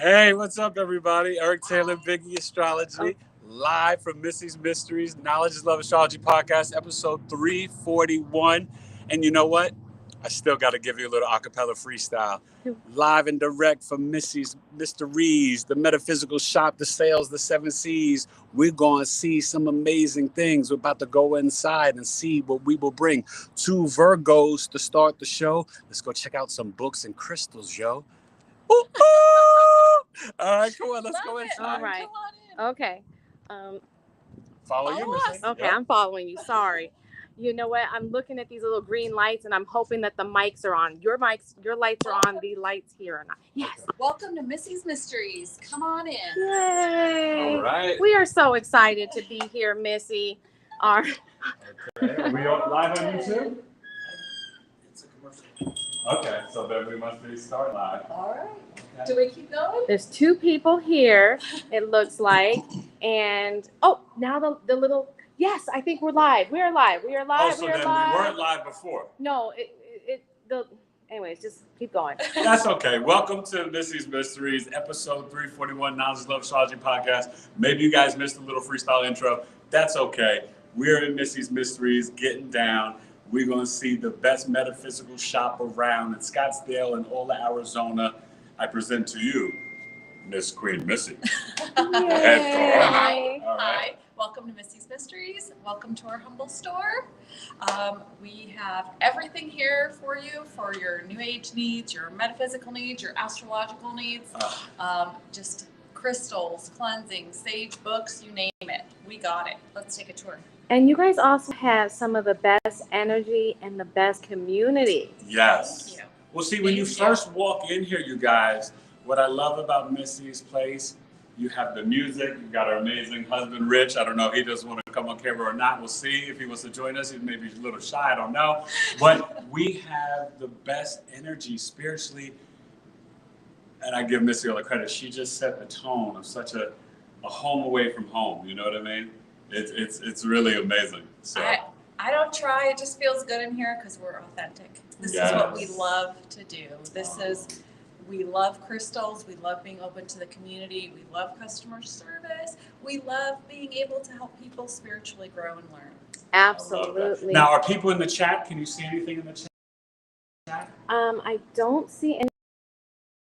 Hey, what's up, everybody? Eric Taylor, BigEAstrology, live from Missy's Mysteries, Knowledge is Love Astrology Podcast, episode 341. And you know what? I still got to give you a little acapella freestyle. Live and direct from Missy's Mysteries, the Metaphysical Shop, the sales, the 7 C's. We're going to see some amazing things. We're about to go inside and see what we will bring. 2 Virgos to start the show. Let's go check out some books and crystals, yo. Ooh, ooh. All right, come on, let's go inside. All right. Okay. Follow you, Missy. Okay, yep. I'm following you. Sorry. You know what? I'm looking at these little green lights, and I'm hoping that the mics are on. Your lights are on. The lights here are not. Yes. Welcome to Missy's Mysteries. Come on in. Yay! All right. We are so excited to be here, Missy. Okay. Are we live on YouTube? It's a commercial. Okay, so then we must be start live. All right. Okay. Do we keep going? There's 2 people here, it looks like. And, now the little... Yes, I think we're live. We are live. We are live. So we are then live. we weren't live before. No, anyways, just keep going. That's okay. Welcome to Missy's Mysteries, episode 341, Knowledge is Love Astrology Podcast. Maybe you guys missed a little freestyle intro. That's okay. We're in Missy's Mysteries, getting down. We're going to see the best metaphysical shop around in Scottsdale and Ola, Arizona. I present to you, Miss Queen Missy. Hi. Welcome to Missy's Mysteries. Welcome to our humble store. We have everything here for you for your New Age needs, your metaphysical needs, your astrological needs, just crystals, cleansing, sage books, you name it. We got it. Let's take a tour. And you guys also have some of the best energy and the best community. Yes. Thank you. Well, see, when you first walk in here, you guys, what I love about Missy's place, you have the music, you've got our amazing husband, Rich. I don't know if he doesn't want to come on camera or not. We'll see if he wants to join us. He may be a little shy, I don't know. But we have the best energy spiritually. And I give Missy all the credit. She just set the tone of such a home away from home. You know what I mean? It's really amazing. So I don't try. It just feels good in here because we're authentic. This is what we love to do. We love crystals. We love being open to the community. We love customer service. We love being able to help people spiritually grow and learn. Absolutely. Now, are people in the chat? Can you see anything in the chat? I don't see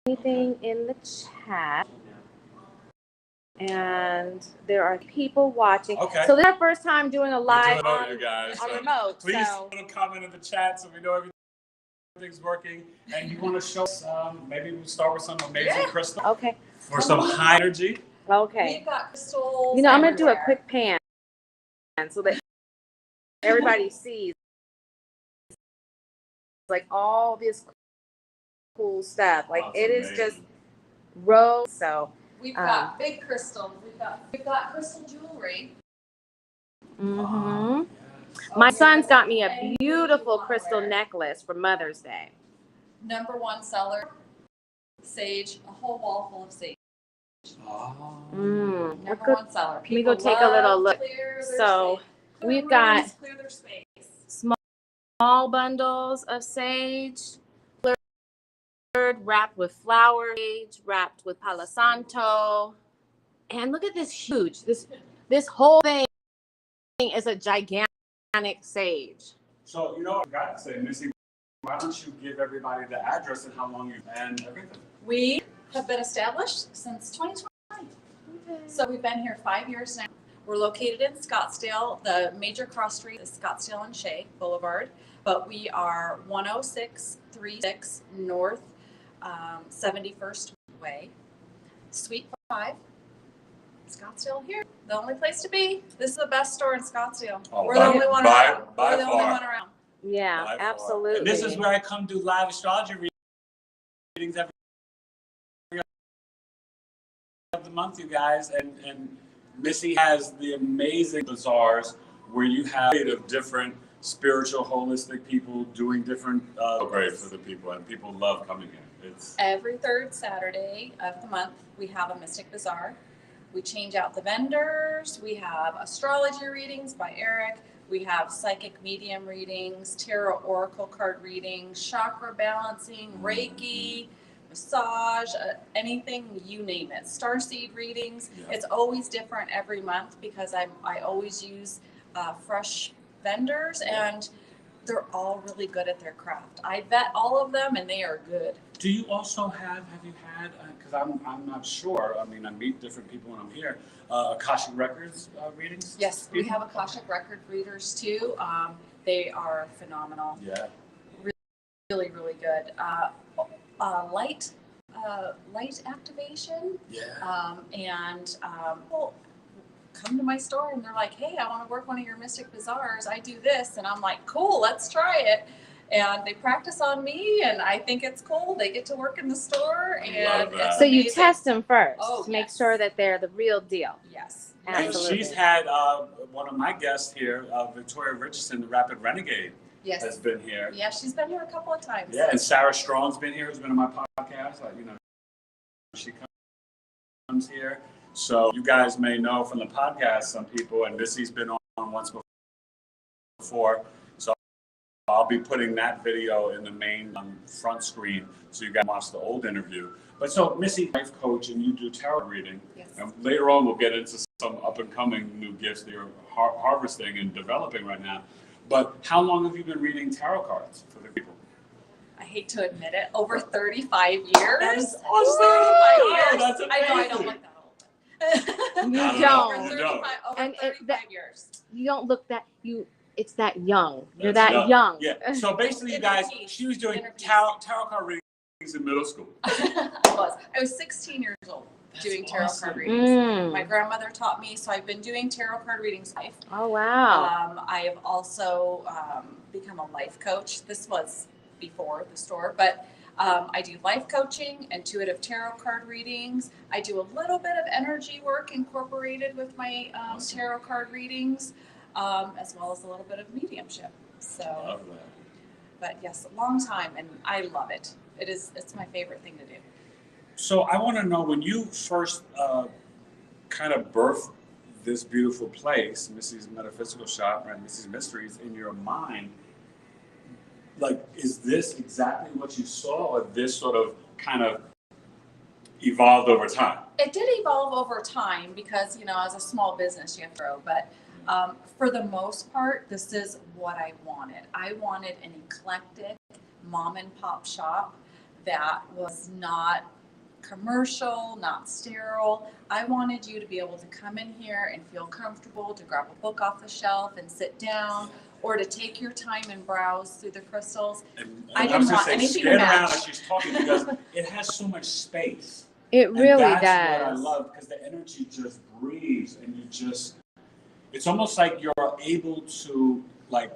anything in the chat. And there are people watching. Okay. So this is our first time doing a live on remote. Please put a comment in the chat so we know everything's working. And you want to show us, maybe we'll start with some amazing crystal. Okay. For some high energy. Okay. We've got crystals. I'm going to do a quick pan so that everybody sees like all this cool stuff. Like it is just rose. So we've got big crystals. We've got crystal jewelry. Mm-hmm. My son's got me a beautiful crystal necklace for Mother's Day. #1 seller, sage, a whole wall full of sage. #1 seller. Let me go take a little look. So we've got clear their space. Small bundles of sage, wrapped with flower sage, wrapped with Palo Santo. And look at this huge, this whole thing is a gigantic sage. So, I forgot to say, Missy, why don't you give everybody the address and how long you've been and everything? We have been established since 2020. Okay. So we've been here 5 years now. We're located in Scottsdale. The major cross street is Scottsdale and Shea Boulevard, but we are 10636 North 71st Way, Suite 5, Scottsdale here. The only place to be. This is the best store in Scottsdale. We're the only one around. We're the only one around. Yeah, absolutely. And this is where I come do live astrology readings every of the month, you guys. And Missy has the amazing bazaars where you have of different spiritual, holistic people doing different great for the people, and people love coming here. It's every 3rd Saturday of the month we have a Mystic Bazaar. We change out the vendors. We have astrology readings by Eric. We have psychic medium readings, tarot oracle card readings, chakra balancing, Reiki. massage, anything, you name it. Starseed readings. Yeah. It's always different every month because I always use fresh vendors, and they're all really good at their craft. I vet all of them, and they are good. Do you also have you had, because I'm not sure, I mean, I meet different people when I'm here, Akashic Records readings? Yes, we have Akashic Record readers too. They are phenomenal. Yeah. Really, really good. Light activation. Yeah. People come to my store and they're like, hey, I want to work one of your Mystic Bazaars. I do this. And I'm like, cool, let's try it. And they practice on me, and I think it's cool. They get to work in the store, and it's so you amazing. test them first to make yes. sure that they're the real deal. Yes. And Absolutely. she's had one of my guests here, Victoria Richardson, the Rapid Renegade, Yes. has been here. Yeah, she's been here a couple of times. Yeah, and Sarah Strong's been here, who's been on my podcast. She comes here. So you guys may know from the podcast some people, and Missy's been on once before. So I'll be putting that video in the main front screen so you guys watch the old interview. But so Missy, life coach, and you do tarot reading. Yes. And later on, we'll get into some up and coming new gifts that you're harvesting and developing right now. But how long have you been reading tarot cards for the people? I hate to admit it, over 35 years. That is awesome. 35 years. That's I know I amazing. don't look that old. You I don't don't. know. Over 35, over And 35 years. You don't look that it's that young. You're That's that young. Yeah. So basically, you guys, she was doing Inner peace. tarot card readings in middle school. I was 16 years old doing tarot card readings. My grandmother taught me, so I've been doing tarot card readings life. Oh wow. I have also become a life coach. This was before the store, but I do life coaching, intuitive tarot card readings. I do a little bit of energy work incorporated with my tarot card readings, as well as a little bit of mediumship. So, Love that. but yes, a long time, and I love it. It's my favorite thing to do. So I want to know, when you first kind of birthed this beautiful place, Missy's Metaphysical Shop, right, Missy's Mysteries, in your mind, like, is this exactly what you saw, or this sort of kind of evolved over time? It did evolve over time because, as a small business, you have to grow. But for the most part, this is what I wanted. I wanted an eclectic mom and pop shop that was not commercial, not sterile. I wanted you to be able to come in here and feel comfortable, to grab a book off the shelf and sit down, or to take your time and browse through the crystals. And I was didn't gonna want say, anything stand to around match. as she's talking, because it has so much space. It really and that's does. what I love, because the energy just breathes, and it's almost like you're able to like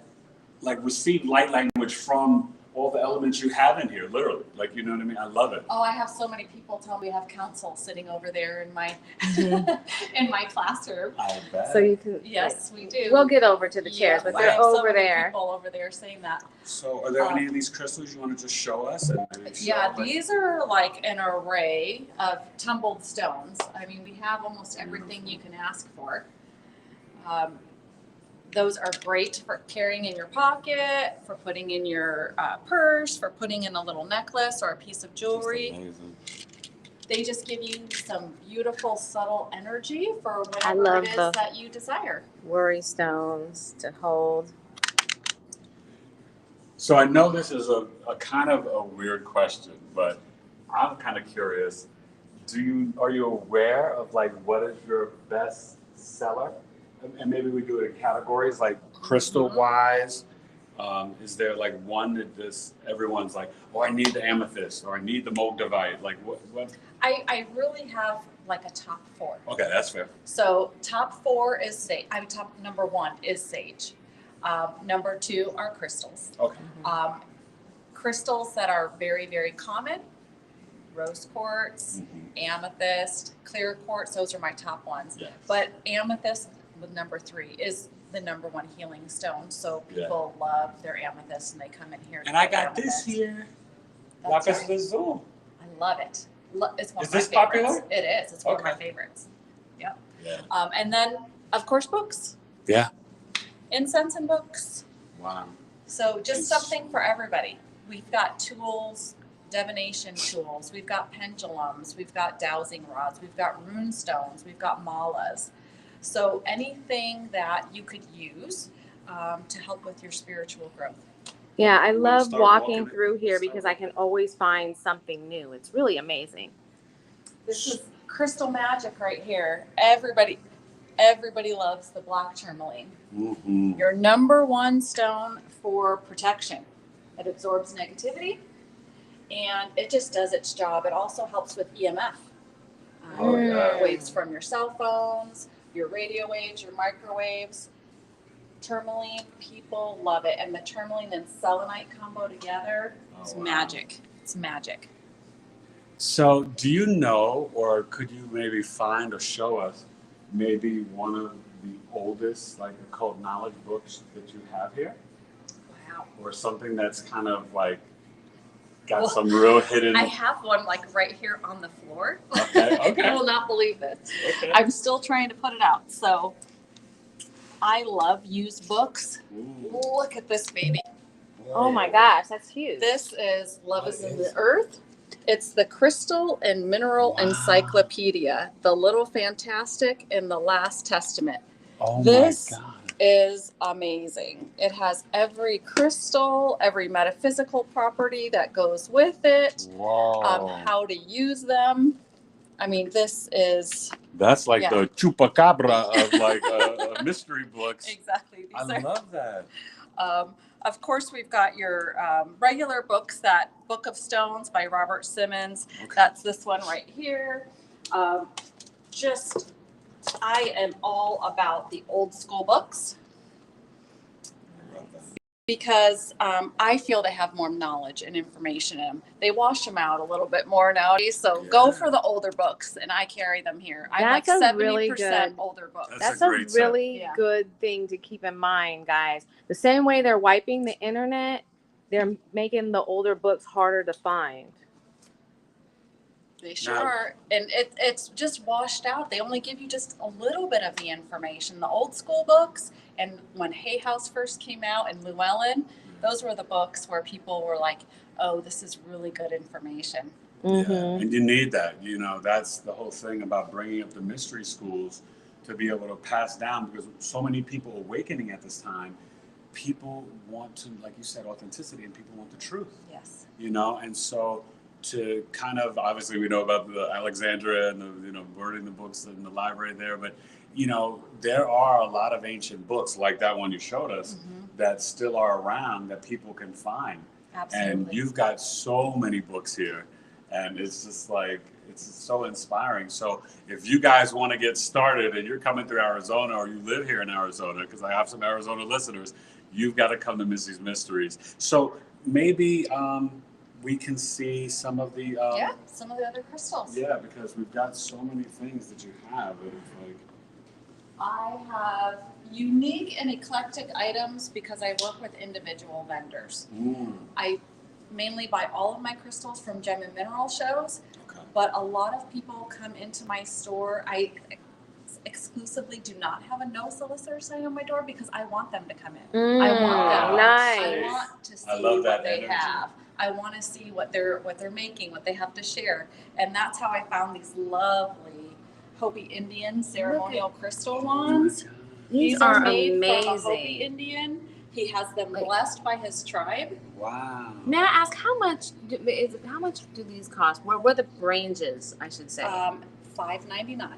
receive light language from all the elements you have in here, literally. Like, you know what I mean? I love it. Oh, I have so many people tell me we have counsel sitting over there in my in my classroom. I bet. So you can. Yes, we do. We'll get over to the chairs, but I they're have so over many there. People over there saying that. So are there any of these crystals you want to just show us? And maybe Yeah, show, these are like an array of tumbled stones. I mean, we have almost everything you can ask for. Those are great for carrying in your pocket, for putting in your purse, for putting in a little necklace or a piece of jewelry. Amazing. They just give you some beautiful, subtle energy for I whatever love it is the- that you desire. Worry stones to hold. So I know this is a kind of a weird question, but I'm kind of curious. Are you aware of like what is your best seller? And maybe we do it in categories, like crystal wise. Is there like one that just everyone's like, oh, I need the amethyst, or I need the Mogdavite? Like what? I really have like a top 4. Okay, that's fair. So top 4 is sage. Number 1 is sage. Number 2 are crystals. Okay. Crystals that are very, very common: rose quartz, amethyst, clear quartz. Those are my top ones. Yes. But amethyst, with number 3, is the number 1 healing stone. So people love their amethyst, and they come in here. And I got this here. That's Lapis right. lazuli. I love it. It's one Is of my this favorites. popular? It is. It's one of my Okay. favorites. Yep. Yeah. And then, of course, books. Yeah. Incense and books. Wow. So just It's- something for everybody. We've got tools, divination tools. We've got pendulums. We've got dowsing rods. We've got rune stones. We've got malas. So anything that you could use to help with your spiritual growth. Yeah, I wanna love start walking walking? through here Start because I can always find something new. It's really amazing. This is crystal magic right here. Everybody loves the black tourmaline. Mm-hmm. Your number one stone for protection. It absorbs negativity and it just does its job. It also helps with EMF. Oh, yeah. Waves from your cell phones, your radio waves, your microwaves. Tourmaline, people love it. And the tourmaline and selenite combo together is magic. It's magic. So do you know, or could you maybe find or show us maybe one of the oldest like occult knowledge books that you have here? Wow. Or something that's kind of like got some real hidden... I have one like right here on the floor. Okay. You will not believe this. Okay. I'm still trying to put it out. So I love used books. Ooh. Look at this baby. Oh my gosh, that's huge. This is Love is in the Earth. It's the Crystal and Mineral Encyclopedia, The Little Fantastic, and The Last Testament. Oh This my God. is amazing. It has every crystal, every metaphysical property that goes with it, Whoa. how to use them. I mean, this is... That's like Yeah. the chupacabra of like mystery books. Exactly. I love that. Of course, we've got your regular books, that Book of Stones by Robert Simmons. Okay. That's this one right here. I am all about the old school books because I feel they have more knowledge and information in them. They wash them out a little bit more nowadays. So go for the older books, and I carry them here. I'm That's like a 70% really good- older books. That's a a great set. really good thing to keep in mind, guys. The same way they're wiping the internet, they're making the older books harder to find. They sure are. And it's just washed out. They only give you just a little bit of the information. The old school books, and when Hay House first came out and Llewellyn, those were the books where people were like, oh, this is really good information. Mm-hmm. Yeah. And you need that. You know, that's the whole thing about bringing up the mystery schools, to be able to pass down, because so many people awakening at this time, people want to, like you said, authenticity, and people want the truth. Yes. You know, and so to kind of, obviously we know about the Alexandria and the, you know, burning the books in the library there, but you know, there are a lot of ancient books like that one you showed us that still are around that people can find. Absolutely. And you've got so many books here, and it's just like, it's so inspiring. So if you guys want to get started and you're coming through Arizona, or you live here in Arizona, because I have some Arizona listeners, you've got to come to Missy's Mysteries. So maybe we can see some of the some of the other crystals. Yeah, because we've got so many things that you have that it's like, I have unique and eclectic items because I work with individual vendors. I mainly buy all of my crystals from gem and mineral shows, but a lot of people come into my store. I exclusively do not have a no solicitor sign on my door because I want them to come in. I want them. Nice. I want to see love that what they energy. have. I want to see what they're making, what they have to share, and that's how I found these lovely Hopi Indian ceremonial crystal wands. These are are made from a Hopi amazing. Indian. He has them blessed by his tribe. wow. May I ask how much do these cost? What are the ranges, I should say? $5.99.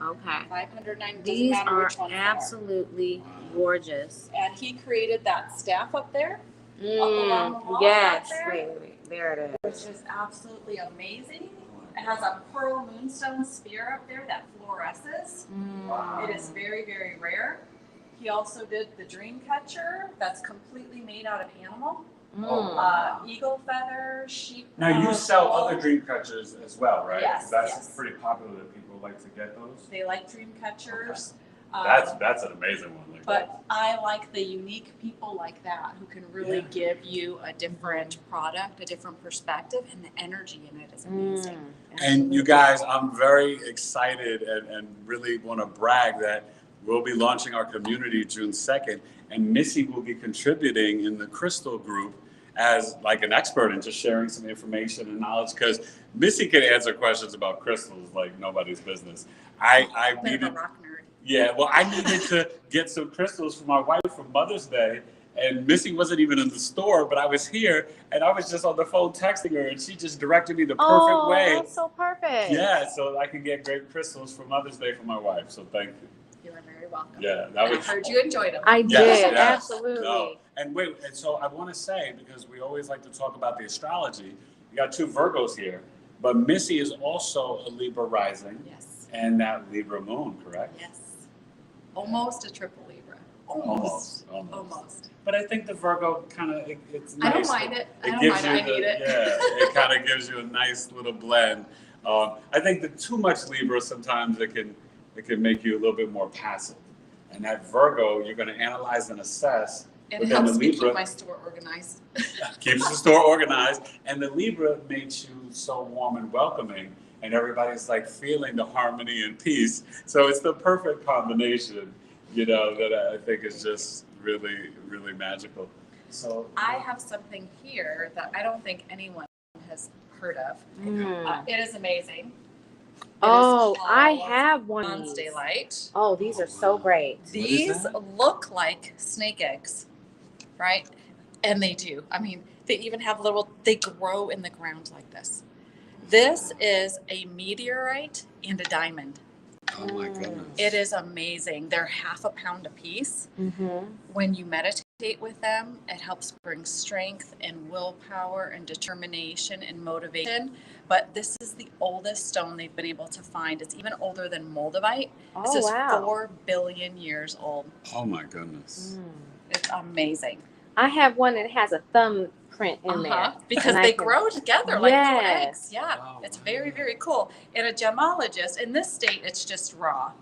Okay. $509. These Doesn't matter are which ones they are. absolutely gorgeous. And he created that staff up there. along the wall Yes. back there. Wait. There it is. Which is absolutely amazing. It has a pearl moonstone spear up there that fluoresces. It is very, very rare. He also did the dream catcher that's completely made out of animal. Eagle feather, sheep. Now you sell other dream catchers as well, right? Yes, That's yes. pretty popular that people like to get those. They like dream catchers. That's an amazing one. Like But I like the unique people like that who can really give you a different product, a different perspective, and the energy in it is amazing. And you guys, I'm very excited and really want to brag that we'll be launching our community June 2nd, and Missy will be contributing in the crystal group. as like an expert and just sharing some information and knowledge, because Missy can answer questions about crystals like nobody's business. I Bit of a needed, rock nerd. yeah, well, I needed to get some crystals for my wife for Mother's Day, and Missy wasn't even in the store, but I was here, and I was just on the phone texting her, and she just directed me the perfect way. That's so perfect. Yeah, so I can get great crystals for Mother's Day for my wife. So thank you. You are very welcome. Yeah, that I was. heard you enjoyed them. I Yes, did, yes. absolutely. No. And wait, and so I want to say, because we always like to talk about the astrology, you got two Virgos here, but Missy is also a Libra rising. Yes. And that Libra moon, correct? Yes. Almost a triple Libra. Almost. But I think the Virgo kind of, it's nice. I don't mind it. I don't gives mind it. you I need it. Yeah, it kind of gives you a nice little blend. I think that too much Libra, sometimes it can make you a little bit more passive. And that Virgo, you're going to analyze and assess. It helps me keep my store organized. Keeps the store organized. And the Libra makes you so warm and welcoming. And everybody's like feeling the harmony and peace. So it's the perfect combination, that I think is just really, really magical. So I have something here that I don't think anyone has heard of. It is amazing. I have one of Bronze these. Daylight. Oh, these are so great. These look like snake eggs, right? And they do. I mean, they even have they grow in the ground like this. This is a meteorite and a diamond. oh my goodness. It is amazing. They're half a pound a piece. When you meditate with them, it helps bring strength and willpower and determination and motivation. But this is the oldest stone they've been able to find. It's even older than Moldavite. This is 4 billion years old. Oh my goodness. It's amazing. I have one that has a thumbprint in there. Because they grow together like little eggs. Yeah, Wow, it's very, very cool. And a gemologist, in this state, it's just raw.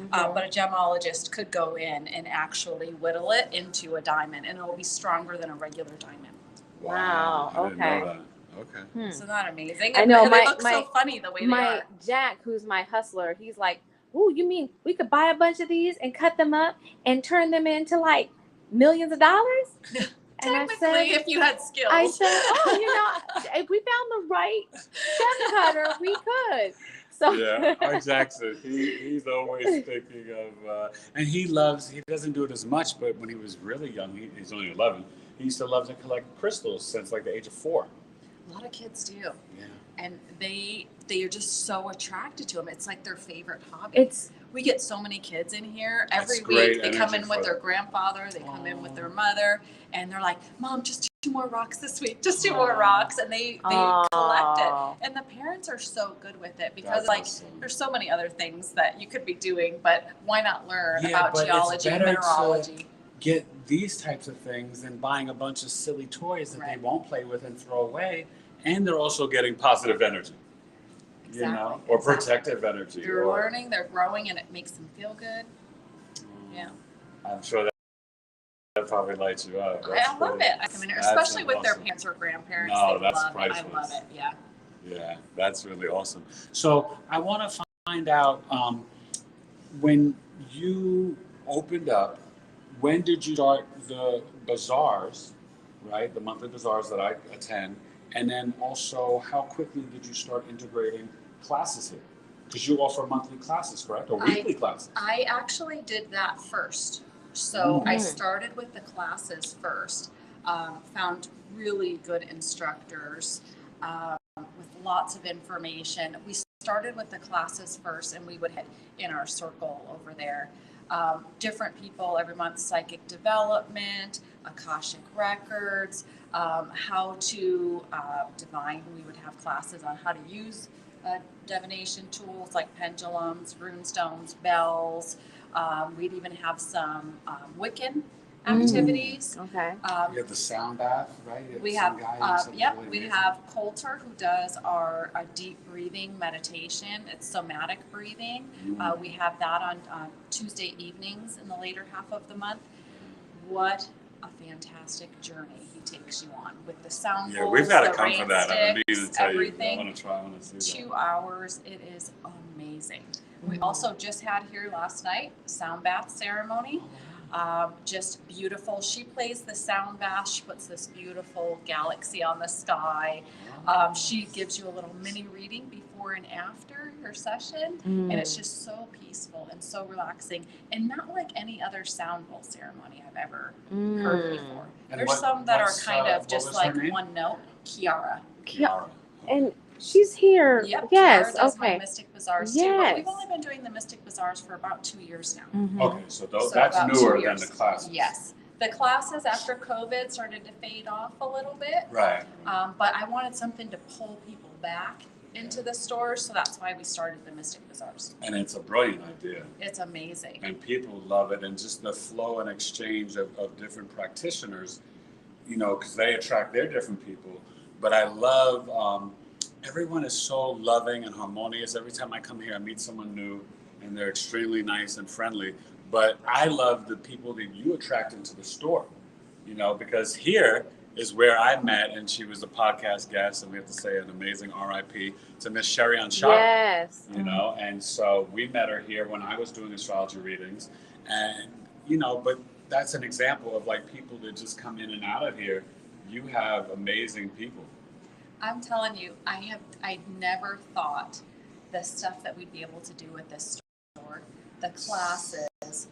But a gemologist could go in and actually whittle it into a diamond, and it will be stronger than a regular diamond. Wow. I didn't know that. Okay. Isn't that amazing? I know. And they look so funny the way they are. Jack, who's my hustler, he's like, "Ooh, you mean we could buy a bunch of these and cut them up and turn them into like millions of dollars?" And Technically, if you had skills. I said, if we found the right stem cutter, we could. So Yeah, our Jackson, he's always thinking of, and he doesn't do it as much, but when he was really young, he's only 11, he used to love to collect crystals since like the age of 4. A lot of kids do. Yeah. And they are just so attracted to them. It's like their favorite hobby. We get so many kids in here every week. They come in with their grandfather, they come in with their mother, and they're like, "Mom, just 2 more rocks this week, just 2 more rocks," and they collect it. And the parents are so good with it because there's so many other things that you could be doing, but why not learn about geology and mineralogy? Get these types of things than buying a bunch of silly toys that they won't play with and throw away, and they're also getting positive energy. Exactly. Or protective energy. They're learning, they're growing, and it makes them feel good. Yeah. I'm sure that probably lights you up. I love it. I mean, especially with their parents or grandparents. No, they that's love priceless. it. I love it. Yeah. Yeah, that's really awesome. So I want to find out when you opened up, when did you start the bazaars, right? The monthly bazaars that I attend. And then also, how quickly did you start integrating classes here? Because you offer monthly classes, correct? Or weekly classes? I actually did that first. So I started with the classes first, found really good instructors with lots of information. We started with the classes first, and we would hit in our circle over there. Different people every month, psychic development, Akashic records, how to divine. We would have classes on how to use divination tools like pendulums, runestones, bells. We'd even have some Wiccan activities. Okay. You have the sound bath, right? We have, we have Coulter, who does our deep breathing meditation. It's somatic breathing. We have that on Tuesday evenings in the later half of the month. What a fantastic journey he takes you on with the sound bowls, we've got to the come rain for that. I need to sticks, tell everything. you. I want to try. I want to see that. 2 hours. It is amazing. We also just had here last night sound bath ceremony. Just beautiful. She plays the sound bath. She puts this beautiful galaxy on the sky. She gives you a little mini reading before and after your session, and it's just so peaceful and so relaxing, and not like any other sound bowl ceremony I've ever heard before. And There's some that are kind of just like one note. Kiara. And she's here. Yep. Yes. Kiara does Okay. my Mystic Bazaars too. But we've only been doing the Mystic Bazaars for about 2 years now. Okay, so that's newer than the classes. Yes. The classes after COVID started to fade off a little bit. Right. But I wanted something to pull people back into the stores, so that's why we started the Mystic Bazaars. And it's a brilliant idea. It's amazing. And people love it, and just the flow and exchange of different practitioners, you know, because they attract their different people. But I love, everyone is so loving and harmonious. Every time I come here, I meet someone new, and they're extremely nice and friendly. But I love the people that you attract into the store, you know, because here is where I met, and she was a podcast guest, and we have to say an amazing RIP to Miss Sherry on Shop. Yes. You know, and so we met her here when I was doing astrology readings, and, you know, but that's an example of like people that just come in and out of here. You have amazing people. I'm telling you, I never thought the stuff that we'd be able to do with this store, the classes,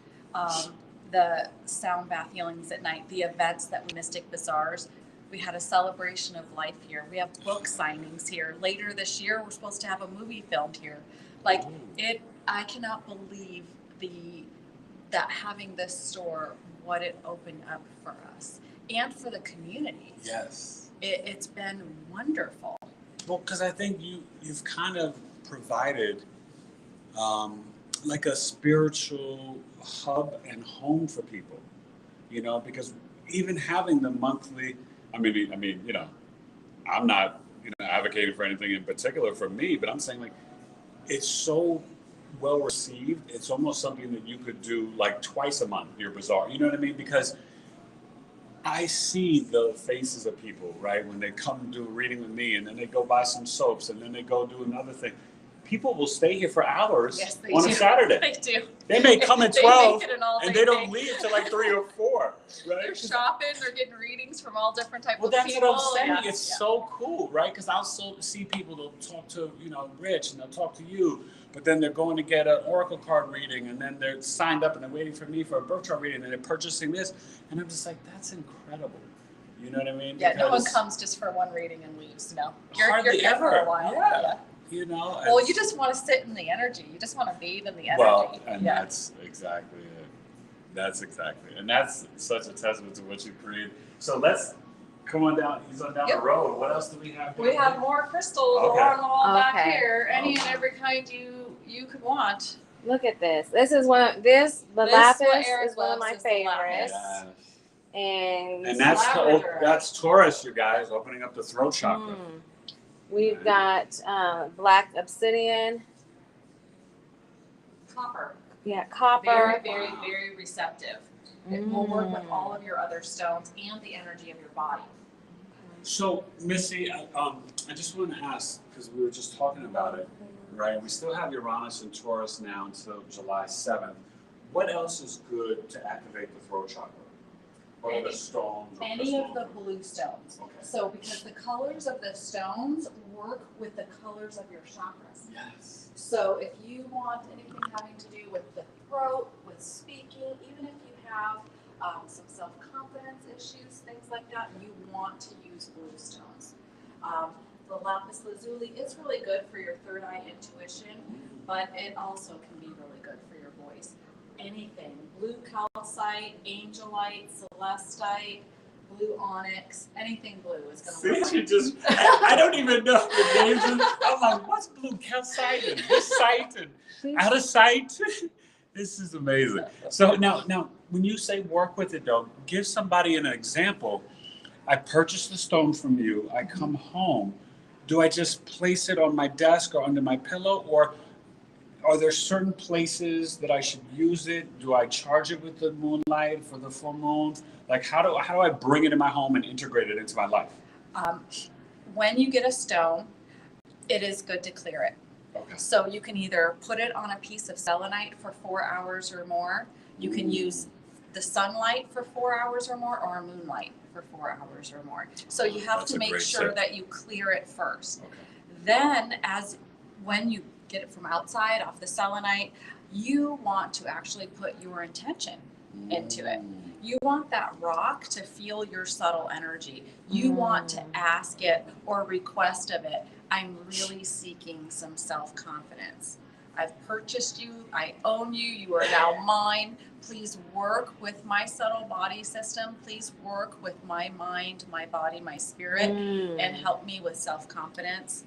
the sound bath healings at night, the events that we Mystic Bazaars. We had a celebration of life here. We have book signings here. Later this year, we're supposed to have a movie filmed here. Like I cannot believe that having this store, what it opened up for us and for the community. Yes. It's been wonderful. Well, because I think you've kind of provided like a spiritual hub and home for people, you know, because even having the monthly, I mean, you know, I'm not, you know, advocating for anything in particular for me, but I'm saying like, it's so well received. It's almost something that you could do like twice a month, your bazaar, you know what I mean? Because I see the faces of people, right? When they come do a reading with me, and then they go buy some soaps, and then they go do another thing. People will stay here for hours on a Saturday. They do. They may come at 12, and they don't leave till like 3 or 4, right? They're shopping, they're getting readings from all different types of people. Well, that's what I'm saying. Yeah. It's so cool, right? Because I'll see people, they'll talk to, you know, Rich, and they'll talk to you, but then they're going to get an oracle card reading, and then they're signed up and they're waiting for me for a birth chart reading, and they're purchasing this, and I'm just like, that's incredible. You know what I mean? Yeah, no one comes just for one reading and leaves. No, you're here ever. for a while. Yeah. You know. Well, you just want to sit in the energy. You just want to bathe in the energy. Well, and that's exactly it. That's exactly, and that's such a testament to what you created. So let's come on down. He's on down the road. What else do we have? We have more crystals along the wall back here. Any and every kind you could want. Look at this. This is the lapis is one of my favorites. Yes. And that's Taurus, you guys, opening up the throat chakra. We've got black obsidian. Copper. Yeah, copper. Very, very, very receptive. It will work with all of your other stones and the energy of your body. So, Missy, I just want to ask, because we were just talking about it, right? We still have Uranus and Taurus now until July 7th. What else is good to activate the throat chakra? What are the stones? Any of the blue stones. Okay. So, because the colors of the stones work with the colors of your chakras. Yes. So, if you want anything having to do with the throat, with speaking, even if you have some self-confidence issues, things like that, you want to use blue stones. The lapis lazuli is really good for your third eye intuition, but it also can be really good for your voice. Anything, blue calcite, angelite, celestite, blue onyx, anything blue is going to work. I don't even know the names. I'm like, what's blue calcite and this site and out of sight? This is amazing. So now, when you say work with it, though, give somebody an example. I purchase the stone from you. I come home. Do I just place it on my desk or under my pillow, or are there certain places that I should use it? Do I charge it with the moonlight for the full moon? Like, how do I bring it in my home and integrate it into my life? When you get a stone, it is good to clear it. Okay. So you can either put it on a piece of selenite for 4 hours or more. You can use the sunlight for 4 hours or more, or moonlight for 4 hours or more. So you have That's to a make great sure tip. that you clear it first. Okay. Then when you get it from outside off the selenite, you want to actually put your intention into it. You want that rock to feel your subtle energy. You want to ask it or request of it, I'm really seeking some self-confidence. I've purchased you, I own you, you are now mine. Please work with my subtle body system. Please work with my mind, my body, my spirit, and help me with self-confidence.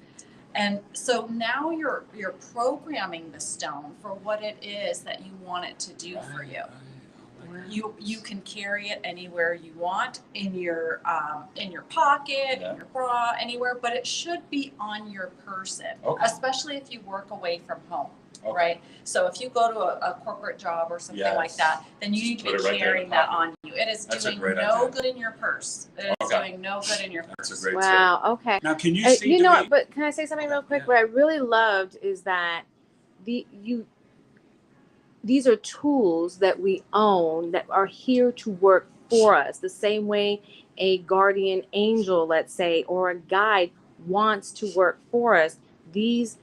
And so now you're programming the stone for what it is that you want it to do for you. You can carry it anywhere you want, in your pocket, in your bra, anywhere, but it should be on your person, especially if you work away from home, right? So if you go to a corporate job or something like that, then you need to be carrying that on you. It is doing no good in your purse. It is doing no good in your purse. That's a great tip. Okay. Now, can you see? You know what? But can I say something real quick? What I really loved is that these are tools that we own that are here to work for us, the same way a guardian angel, let's say, or a guide wants to work for us. These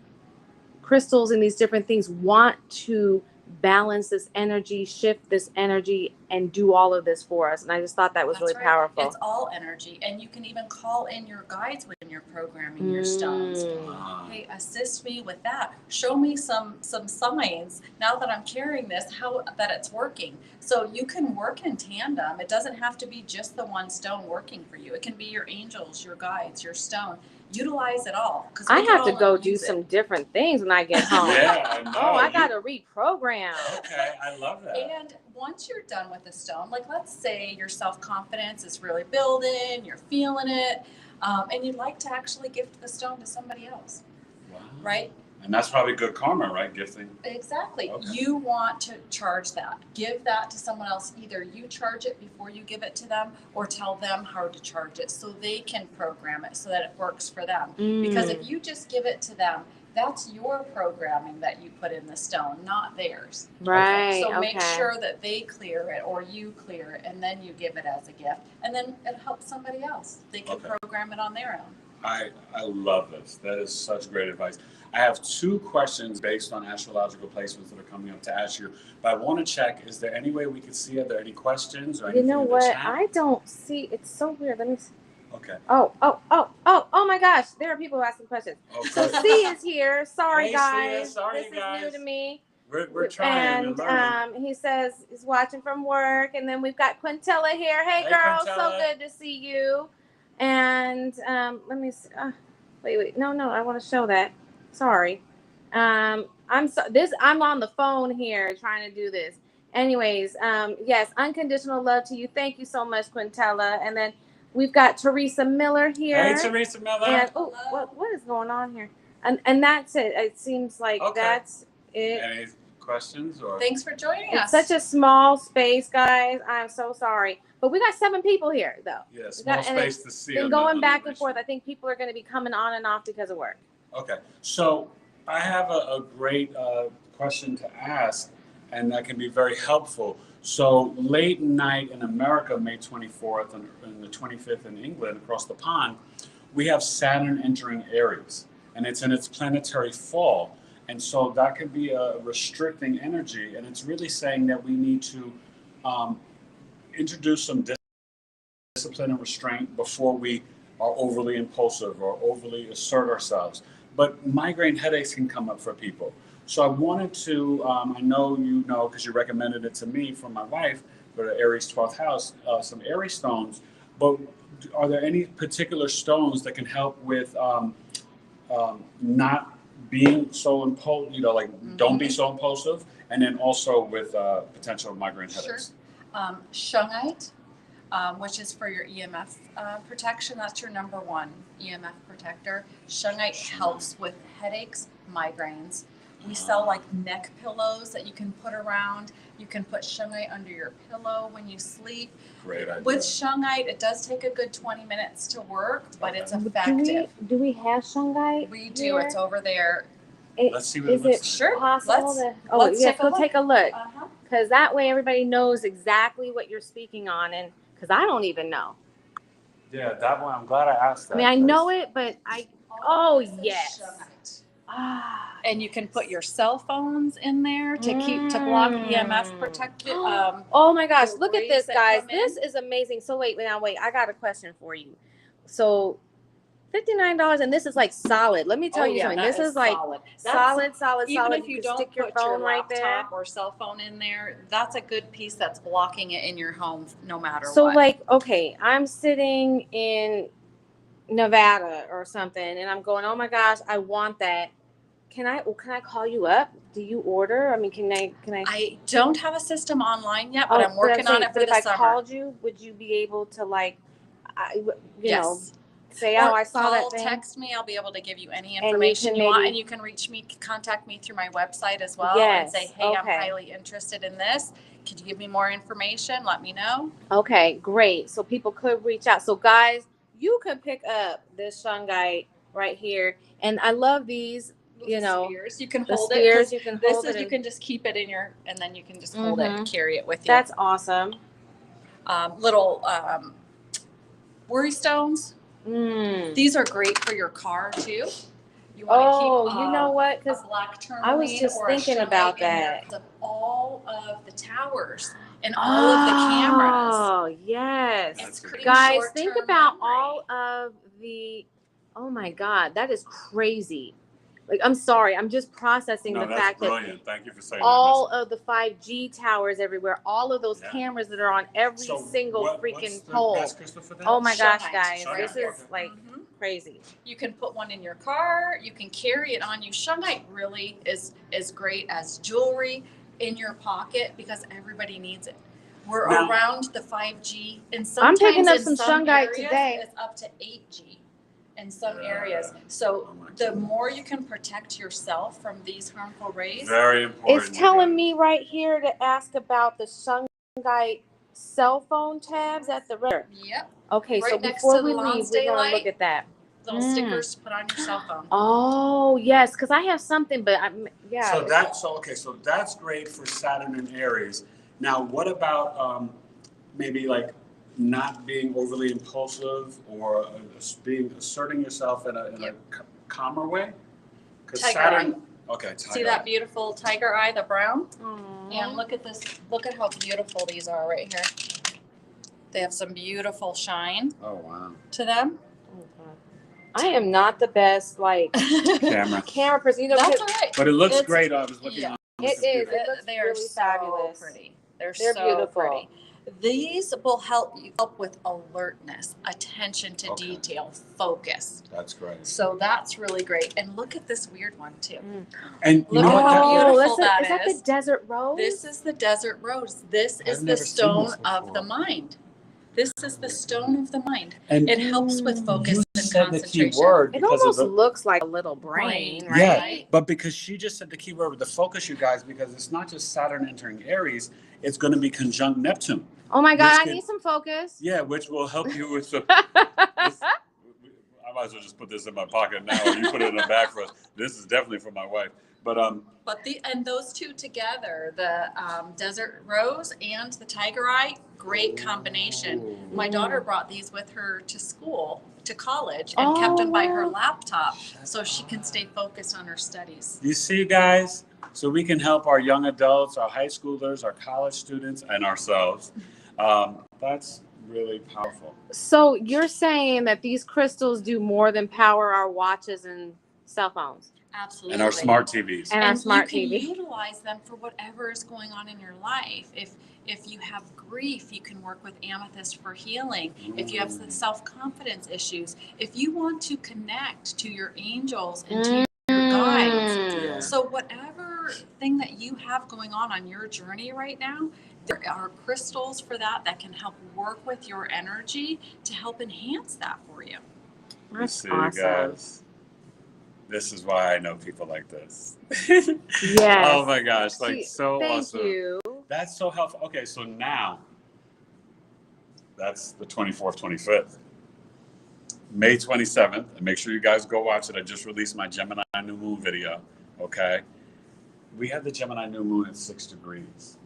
crystals and these different things want to balance this energy, shift this energy, and do all of this for us. And I just thought that was really powerful. It's all energy. And you can even call in your guides when you're programming your stones. Hey, assist me with that. Show me some signs now that I'm carrying this, how that it's working. So you can work in tandem. It doesn't have to be just the one stone working for you. It can be your angels, your guides, your stone. Utilize it all. I have to go do some different things when I get home. I know. Oh, I got to reprogram. Okay, I love that. And once you're done with the stone, like let's say your self-confidence is really building, you're feeling it, and you'd like to actually gift the stone to somebody else. Wow. Right? And that's probably good karma, right? Gifting. Exactly. Okay. You want to charge that. Give that to someone else. Either you charge it before you give it to them, or tell them how to charge it so they can program it so that it works for them. Because if you just give it to them, that's your programming that you put in the stone, not theirs. Right. So make sure that they clear it or you clear it, and then you give it as a gift. And then it helps somebody else. They can program it on their own. I love this. That is such great advice. I have 2 questions based on astrological placements that are coming up to ask you, but I want to check, is there any way we can see, are there any questions or anything? You know what? I don't see. It's so weird. Let me see. Okay. Oh my gosh. There are people asking questions. Okay. So C is here. Sorry, guys. Sorry, this guys. is new to me. We're trying and learning. He says he's watching from work. And then we've got Quintella here. Hey girl, Quintella. So good to see you. And let me see. Wait. No, I want to show that. Sorry. I'm on the phone here trying to do this. Anyways, yes, unconditional love to you. Thank you so much, Quintella. And then we've got Teresa Miller here. Hey, Teresa Miller. And what is going on here? And that's it. It seems like that's it. Any questions or? Thanks for joining us. It's such a small space, guys. I'm so sorry. But we got 7 people here, though. Yeah, small space to see. Been going back and forth. I think people are going to be coming on and off because of work. Okay, so I have a great question to ask, and that can be very helpful. So late night in America, May 24th, and the 25th in England, across the pond, we have Saturn entering Aries, and it's in its planetary fall. And so that can be a restricting energy, and it's really saying that we need to introduce some discipline and restraint before we are overly impulsive or overly assert ourselves. But migraine headaches can come up for people. So I wanted to, I know you know, because you recommended it to me from my wife for the Aries 12th house, some Aries stones. But are there any particular stones that can help with not being so impulsive, don't be so impulsive, and then also with potential migraine headaches? Sure. Shungite, which is for your EMF protection. That's your number 1 EMF protector. Shungite helps with headaches, migraines. We sell like neck pillows that you can put around. You can put shungite under your pillow when you sleep. Great idea. With shungite, it does take a good 20 minutes to work, but it's effective. Do we have shungite? We do. It's over there. Let's see what it looks like. Sure. Possible Let's go take a look. because that way everybody knows exactly what you're speaking on, and because I don't even know. Yeah, that one. I'm glad I asked that. I mean, I know it, but All this is yes. shungite. Ah, And you can put your cell phones in there to block EMF protected. Oh my gosh, the look at rays this, that guys. come This in. is amazing. So wait, I got a question for you. So $59, and this is like solid. Let me tell you something. that This is like solid. solid. Even if you can don't stick your put phone your right there. laptop or cell phone in there, that's a good piece that's blocking it in your home no matter So what. like, okay, I'm sitting in Nevada or something, and I'm going, oh my gosh, I want that. Can I call you up? Do you order? I mean, can I? I don't have a system online yet, but I'm working on it for but the if summer. I called you, would you be able to Yes. say, Or oh, I saw that thing? text me. I'll be able to give you any And you information can you want, maybe- and you can reach me, contact me through my website as well, Yes, and say, hey, I'm okay. highly interested in this. Could you give me more information? Let me know. Okay, great. So people could reach out. So guys, you could pick up this shungite right here, and I love these. You know, spheres. You can the hold spheres. it. You can This hold is it. you can just keep it in your, and then you can just hold it and carry it with you. That's awesome. Little worry stones. These are great for your car too. You want to keep you know what? Because a black tourmaline I was just or thinking a about shungite in there. that. Of all of the towers and all of the cameras. Oh, yes. It's creating Guys, think short-term about memory. all of the, oh my God, that is crazy. Like, I'm sorry, I'm just processing the fact brilliant. Thank you for saying that all of the 5G towers everywhere, all of those cameras that are on every single freaking pole. Best crystal for that? Oh my gosh, Shungite. guys, Shungite. this is like crazy. You can put one in your car. You can carry it on you. Shungite really is great as jewelry in your pocket because everybody needs it. We're around the 5G, and sometimes I'm picking up in some shungite areas, today. it's up to 8G in some areas. So the more you can protect yourself from these harmful rays, very important. It's telling me right here to ask about the shungite cell phone tabs at the river. Yep. Okay, Right so next before to we the leave, Lawns we're going to Daylight. look at that. Little stickers to put on your cell phone. Oh, yes, because I have something, but So that's great for Saturn and Aries. Now, what about maybe like not being overly impulsive or asserting yourself in a calmer way? Because Saturn. Okay. See that beautiful tiger eye, the brown? Aww. And look at this. Look at how beautiful these are right here. They have some beautiful shine. Oh wow. To them. I am not the best camera person. You know, that's all right. But it looks great. I was looking. It is. It looks they are really fabulous. Pretty. They're so beautiful. Pretty. These will help with alertness, attention to detail, focus. That's great. So that's really great. And look at this weird one too. And look at how beautiful that is. Is that the desert rose? This is the desert rose. This is the stone of the mind. This is the stone of the mind. And it helps with focus and concentration. The key word it almost looks like a little brain, right? Yeah, but because she just said the key word with the focus, you guys, because it's not just Saturn entering Aries, it's going to be conjunct Neptune. Oh my God, I need some focus. Yeah, which will help you with some. I might as well just put this in my pocket now, or you put it in a bag for us. This is definitely for my wife. But those two together, the desert rose and the tiger eye, great combination. Ooh. My daughter brought these with her to school, to college, and kept them by her laptop so she can stay focused on her studies. You see, guys, so we can help our young adults, our high schoolers, our college students, and ourselves. That's really powerful. So you're saying that these crystals do more than power our watches and cell phones? Absolutely. And our smart TVs. And our smart you TV. can utilize them for whatever is going on in your life. If you have grief, you can work with amethyst for healing. If you have self-confidence issues, if you want to connect to your angels and to your guides. So whatever thing that you have going on your journey right now, there are crystals for that can help work with your energy to help enhance that for you. That's awesome. Guys. This is why I know people like this. Yes. Oh my gosh, so awesome. Thank you. That's so helpful. Okay, so now that's the 24th, 25th. May 27th, and make sure you guys go watch it. I just released my Gemini New Moon video, okay? We have the Gemini New Moon at 6 degrees.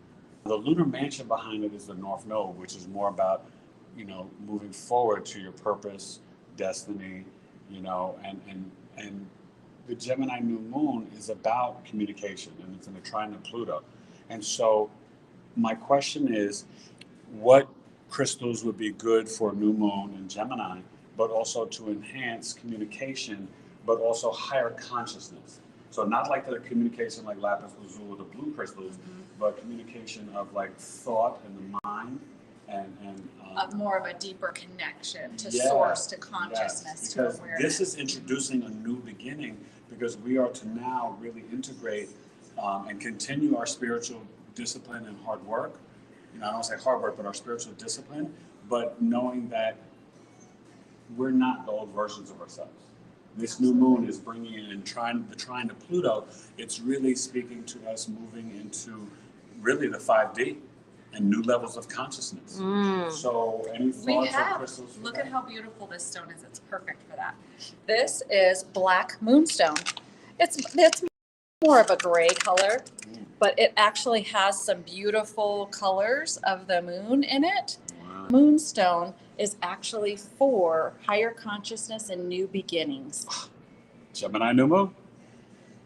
The lunar mansion behind it is the North Node, which is more about, moving forward to your purpose, destiny, and the Gemini new moon is about communication, and it's in a trine of Pluto. And so my question is, what crystals would be good for new moon in Gemini, but also to enhance communication, but also higher consciousness? So not like the communication like lapis lazuli or the blue crystals, but communication of like thought and the mind, and more of a deeper connection to source, to consciousness, because to awareness. This is introducing a new beginning, because we are to now really integrate and continue our spiritual discipline and hard work. I don't say hard work, but our spiritual discipline, but knowing that we're not the old versions of ourselves. This new moon is bringing in the trine to Pluto. It's really speaking to us moving into really the 5D and new levels of consciousness. So any thoughts on crystals? Look at how beautiful this stone is. It's perfect for that. This is black moonstone. It's more of a gray color, but it actually has some beautiful colors of the moon in it. Wow. Moonstone is actually for higher consciousness and new beginnings. Gemini new moon?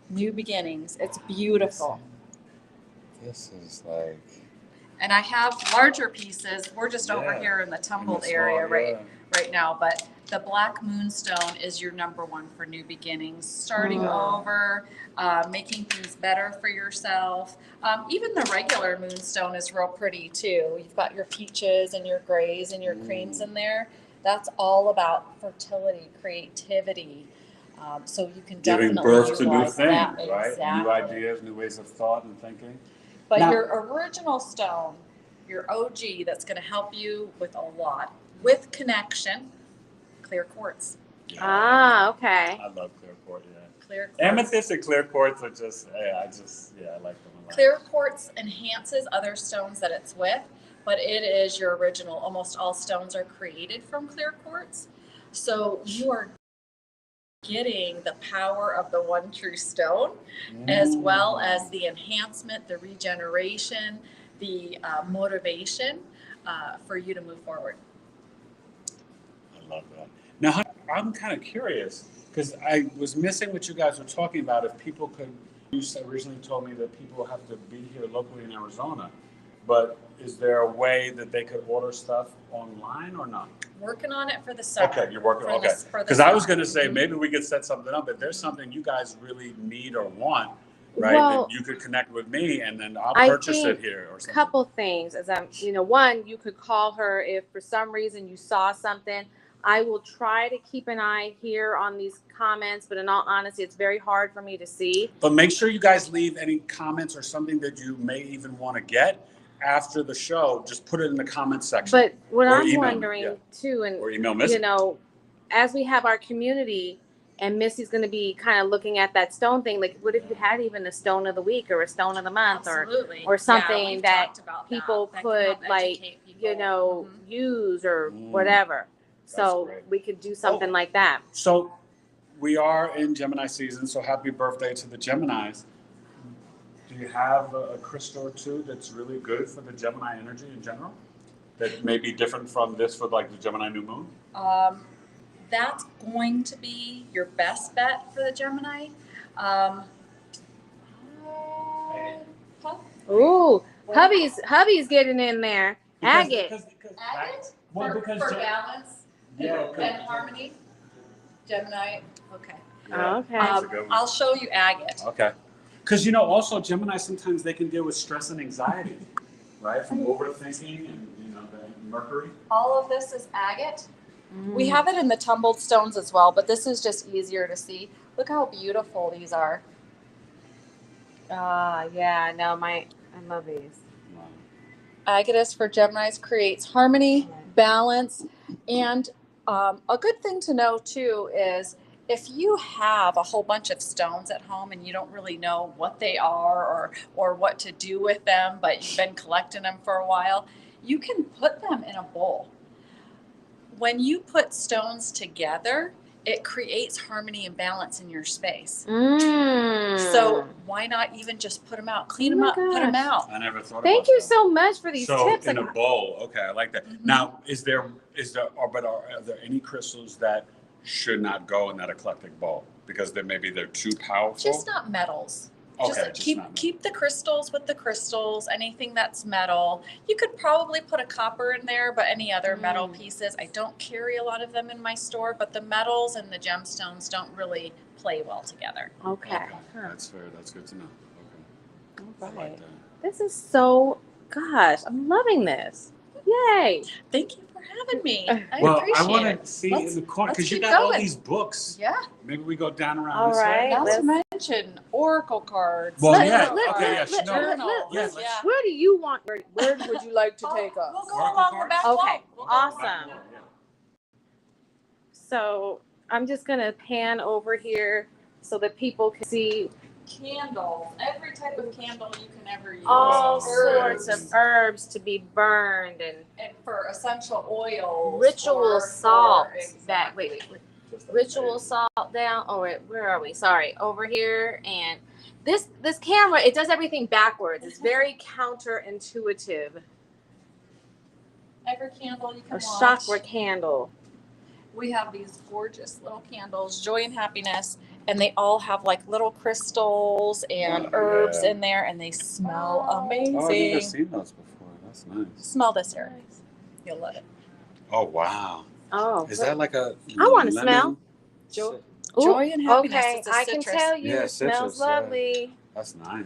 New beginnings. It's beautiful. This is like... And I have larger pieces. We're just over here in the tumbled area right now, but the black moonstone is your number one for new beginnings, starting over, making things better for yourself. Even the regular moonstone is real pretty too. You've got your peaches and your grays and your creams in there. That's all about fertility, creativity. So you can giving definitely birth to new things, that. right? Exactly. New ideas, new ways of thought and thinking. But now, your original stone, your OG, that's going to help you with a lot, with connection, clear quartz. Yeah. Okay. I love clear quartz, Clear quartz. Amethyst and clear quartz are just, I like them a lot. Clear quartz enhances other stones that it's with, but it is your original. Almost all stones are created from clear quartz. So you are getting the power of the one true stone, as well as the enhancement, the regeneration, the motivation for you to move forward. I love that. Now, I'm kind of curious, because I was missing what you guys were talking about. If people could, you originally told me that people have to be here locally in Arizona, but is there a way that they could order stuff online or not? Working on it for the summer. Okay, you're working, okay. Because I was going to say, maybe we could set something up. If there's something you guys really need or want, right, that you could connect with me, and then I'll purchase it here or something. Couple things, as one, you could call her if for some reason you saw something. I will try to keep an eye here on these comments, but in all honesty, it's very hard for me to see. But make sure you guys leave any comments or something that you may even want to get after the show. Just put it in the comments section. But what I'm wondering too, and or email Missy. As we have our community, and Missy's going to be kind of looking at that stone thing, like what if you had even a stone of the week or a stone of the month, or something that people could use or whatever. So we could do something like that. So we are in Gemini season, so happy birthday to the Geminis. Do you have a crystal or two that's really good for the Gemini energy in general? That may be different from this for like the Gemini new moon? That's going to be your best bet for the Gemini. Ooh, hubby's getting in there. Agate. Agate? For balance and harmony. Gemini. Okay. Okay. I'll show you agate. Okay. Because also Gemini, sometimes they can deal with stress and anxiety, right? From overthinking and the Mercury. All of this is agate. We have it in the tumbled stones as well, but this is just easier to see. Look how beautiful these are. Yeah, no, I love these. Wow. Agatus for Geminis creates harmony, balance, and a good thing to know too is if you have a whole bunch of stones at home and you don't really know what they are or what to do with them, but you've been collecting them for a while, you can put them in a bowl. When you put stones together, it creates harmony and balance in your space. Mm. So why not even just put them out, clean them up, put them out? I never thought. Thank about you that. so much for these So tips. in a bowl, okay, I like that. Mm-hmm. Now, are there any crystals that should not go in that eclectic bowl because they're too powerful? Just not metals. Okay, Keep the crystals with the crystals. Anything that's metal, you could probably put a copper in there, but any other metal pieces, I don't carry a lot of them in my store. But the metals and the gemstones don't really play well together. Okay. Huh. That's fair. That's good to know. Okay. All right. I like that. This is so, gosh, I'm loving this. Yay. Thank you for having me. I I appreciate want it. to see in the corner because you keep got all going. these books. Yeah. Maybe we go down around All this right. way. Not to mention oracle cards. Well, Journals. Where do you want, where would you like to take us? We'll go Oracle along cards? the back Okay, wall. awesome. So I'm just going to pan over here so that people can see Candles. Every type of candle you can ever use. all Herbs. sorts of herbs to be burned and for essential oils. ritual salt. Exactly. Wait. Ritual salt down. Oh, wait, where are we? Sorry, over here. And this camera, it does everything backwards. It's very counterintuitive. Every candle you can A want. chakra candle. We have these gorgeous little candles, joy and happiness, and they all have like little crystals and herbs in there, and they smell amazing. Oh, I've never seen those before. That's nice. Smell this, Eric. You'll love it. Oh, wow. Oh, Is that like a I want to lemon? smell. Joy and happiness. Okay, It's a I can citrus. tell you, Yeah, it smells citrus, yeah. lovely. That's nice.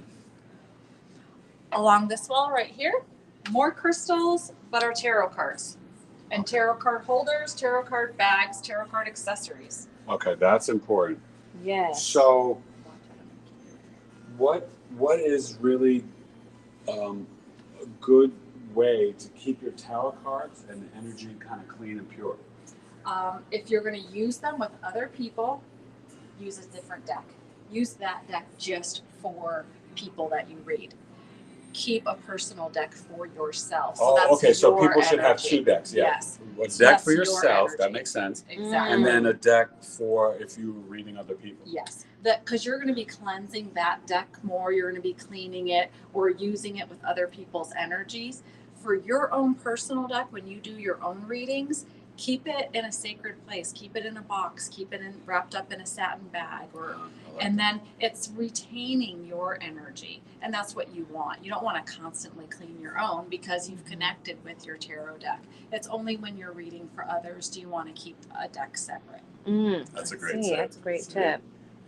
Along this wall right here, more crystals, but our tarot cards. And tarot card holders, tarot card bags, tarot card accessories. Okay, that's important. Yes. So, what is really a good way to keep your tarot cards and the energy kind of clean and pure? If you're going to use them with other people, use a different deck. Use that deck just for people that you read. Keep a personal deck for yourself. So that's okay. So your people should have energy. 2 decks. Yeah. Yes. A deck That's for your yourself. That energy. makes sense. Exactly. And then a deck for if you're reading other people. Yes, because you're going to be cleansing that deck more. You're going to be cleaning it or using it with other people's energies. For your own personal deck, when you do your own readings, keep it in a sacred place. Keep it in a box. Keep it wrapped up in a satin bag, and then it's retaining your energy, and that's what you want. You don't want to constantly clean your own because you've connected with your tarot deck. It's only when you're reading for others do you want to keep a deck separate. That's a great tip. That's a great tip.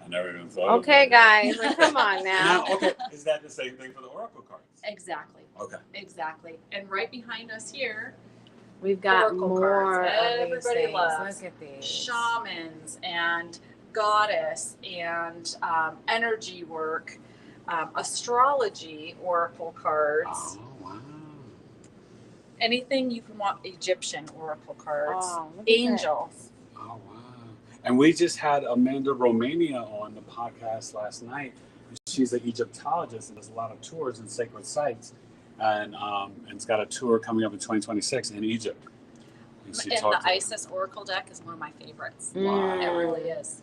I never even thought. Okay, of guys, come on now. Okay, is that the same thing for the oracle cards? Exactly. Okay. Exactly. And right behind us here, We've got oracle more. cards. Everybody things. loves Look at these. shamans and goddess and energy work, astrology oracle cards, Oh wow. anything you can want. Egyptian oracle cards, Oh, look at angels. Oh wow. And we just had Amanda Romania on the podcast last night. She's an Egyptologist and does a lot of tours in sacred sites, and it's got a tour coming up in 2026 in Egypt. And she And the talked to- Isis oracle deck is one of my favorites. Wow. It really is.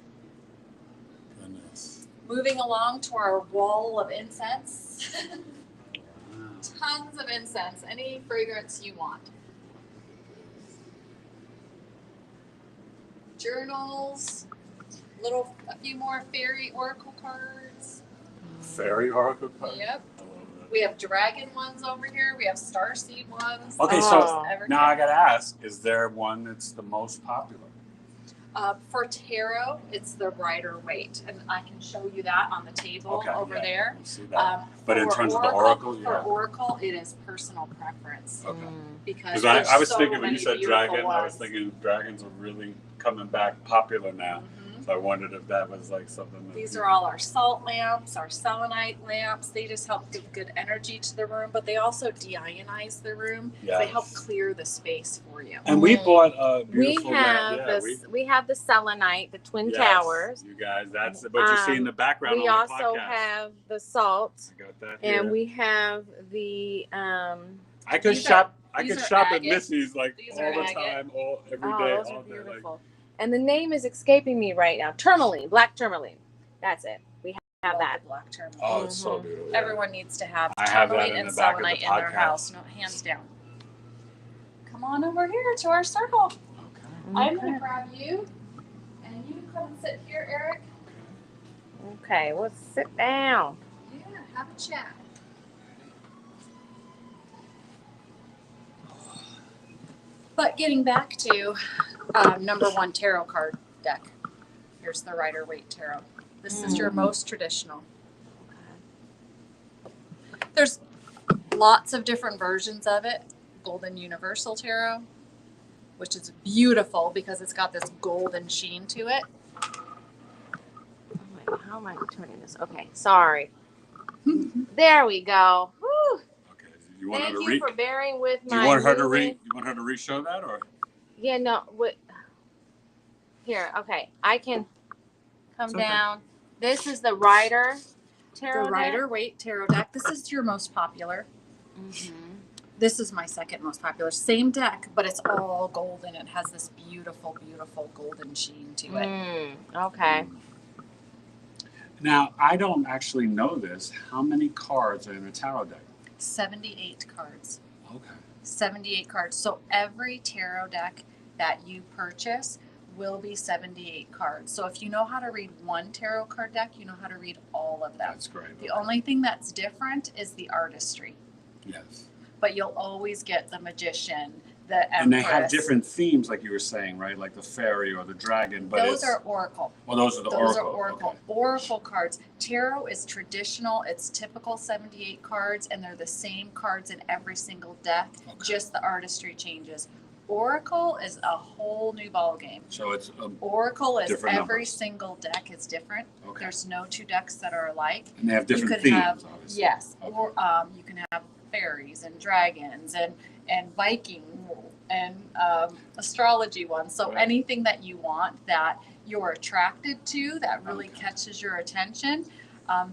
Goodness. Moving along to our wall of incense. Wow. Tons of incense, any fragrance you want. Journals, a few more fairy oracle cards. Fairy oracle cards. Yep. I love that. We have dragon ones over here. We have starseed ones. Okay, Oh. so now I gotta ask: is there one that's the most popular? For tarot, it's the Rider Waite, and I can show you that on the table over there. We'll see that. But in for terms of the oracle, for oracle, it is personal preference Okay. because Because I was there's so thinking when you many said beautiful dragon, I was ones. thinking dragons are really coming back popular now. Mhm. So I wondered if that was like something. That These are all our salt lamps, our selenite lamps. They just help give good energy to the room, but they also de-ionize the room. Yes. They help clear the space for you. And we bought a We beautiful have lamp. we have the selenite, the twin Yes, towers. You guys, that's what you see in the background We on the also podcast. have the salt, I got that here. and we have the I could These shop. are- I these could are shop at agate. Missy's like These all are the agate. time, every oh, day, those all are day. Like, beautiful. And the name is escaping me right now. Tourmaline, black tourmaline. That's it. We have that. Black tourmaline. Oh, it's so beautiful. Everyone needs to have I have that tourmaline in and the back of the selenite in their podcast. house. No, hands down. Come on over here to our circle. Okay. I'm going to grab you, and you come and sit here, Eric. Okay, let's sit down. Yeah, have a chat. But getting back to number one tarot card deck. Here's the Rider-Waite Tarot. This is your most traditional. There's lots of different versions of it. Golden Universal Tarot, which is beautiful because it's got this golden sheen to it. Oh, how am I turning this? Okay, sorry. There we go. Whew. Okay. You want Thank her to you read? for bearing with Do my you want her to moving. read? You want her to re-show that, or? Yeah, no. What? Here, okay. I can come okay. down. This is the Rider Tarot. The Rider-Waite Tarot deck. This is your most popular. Mm-hmm. This is my second most popular. Same deck, but it's all golden. It has this beautiful, beautiful golden sheen to it. Okay. Now, I don't actually know this. How many cards are in a tarot deck? 78 cards. Okay. 78 cards. So every tarot deck that you purchase will be 78 cards. So if you know how to read one tarot card deck, you know how to read all of them. That's great. The only thing that's different is the artistry. Yes. But you'll always get the magician, the empress. And they have different themes, like you were saying, right? Like the fairy or the dragon. But those are oracle. Well, those are the Those oracle. are oracle. Okay. Oracle cards. Tarot is traditional. It's typical 78 cards, and they're the same cards in every single deck. Okay. Just the artistry changes. Oracle is a whole new ball game. So it's Oracle is different every numbers. single deck is different. Okay. There's no two decks that are alike. And they have You different could themes, have obviously. yes, Okay. or you can have fairies and dragons and Viking and astrology ones. So Right. anything that you want that you're attracted to that really catches your attention,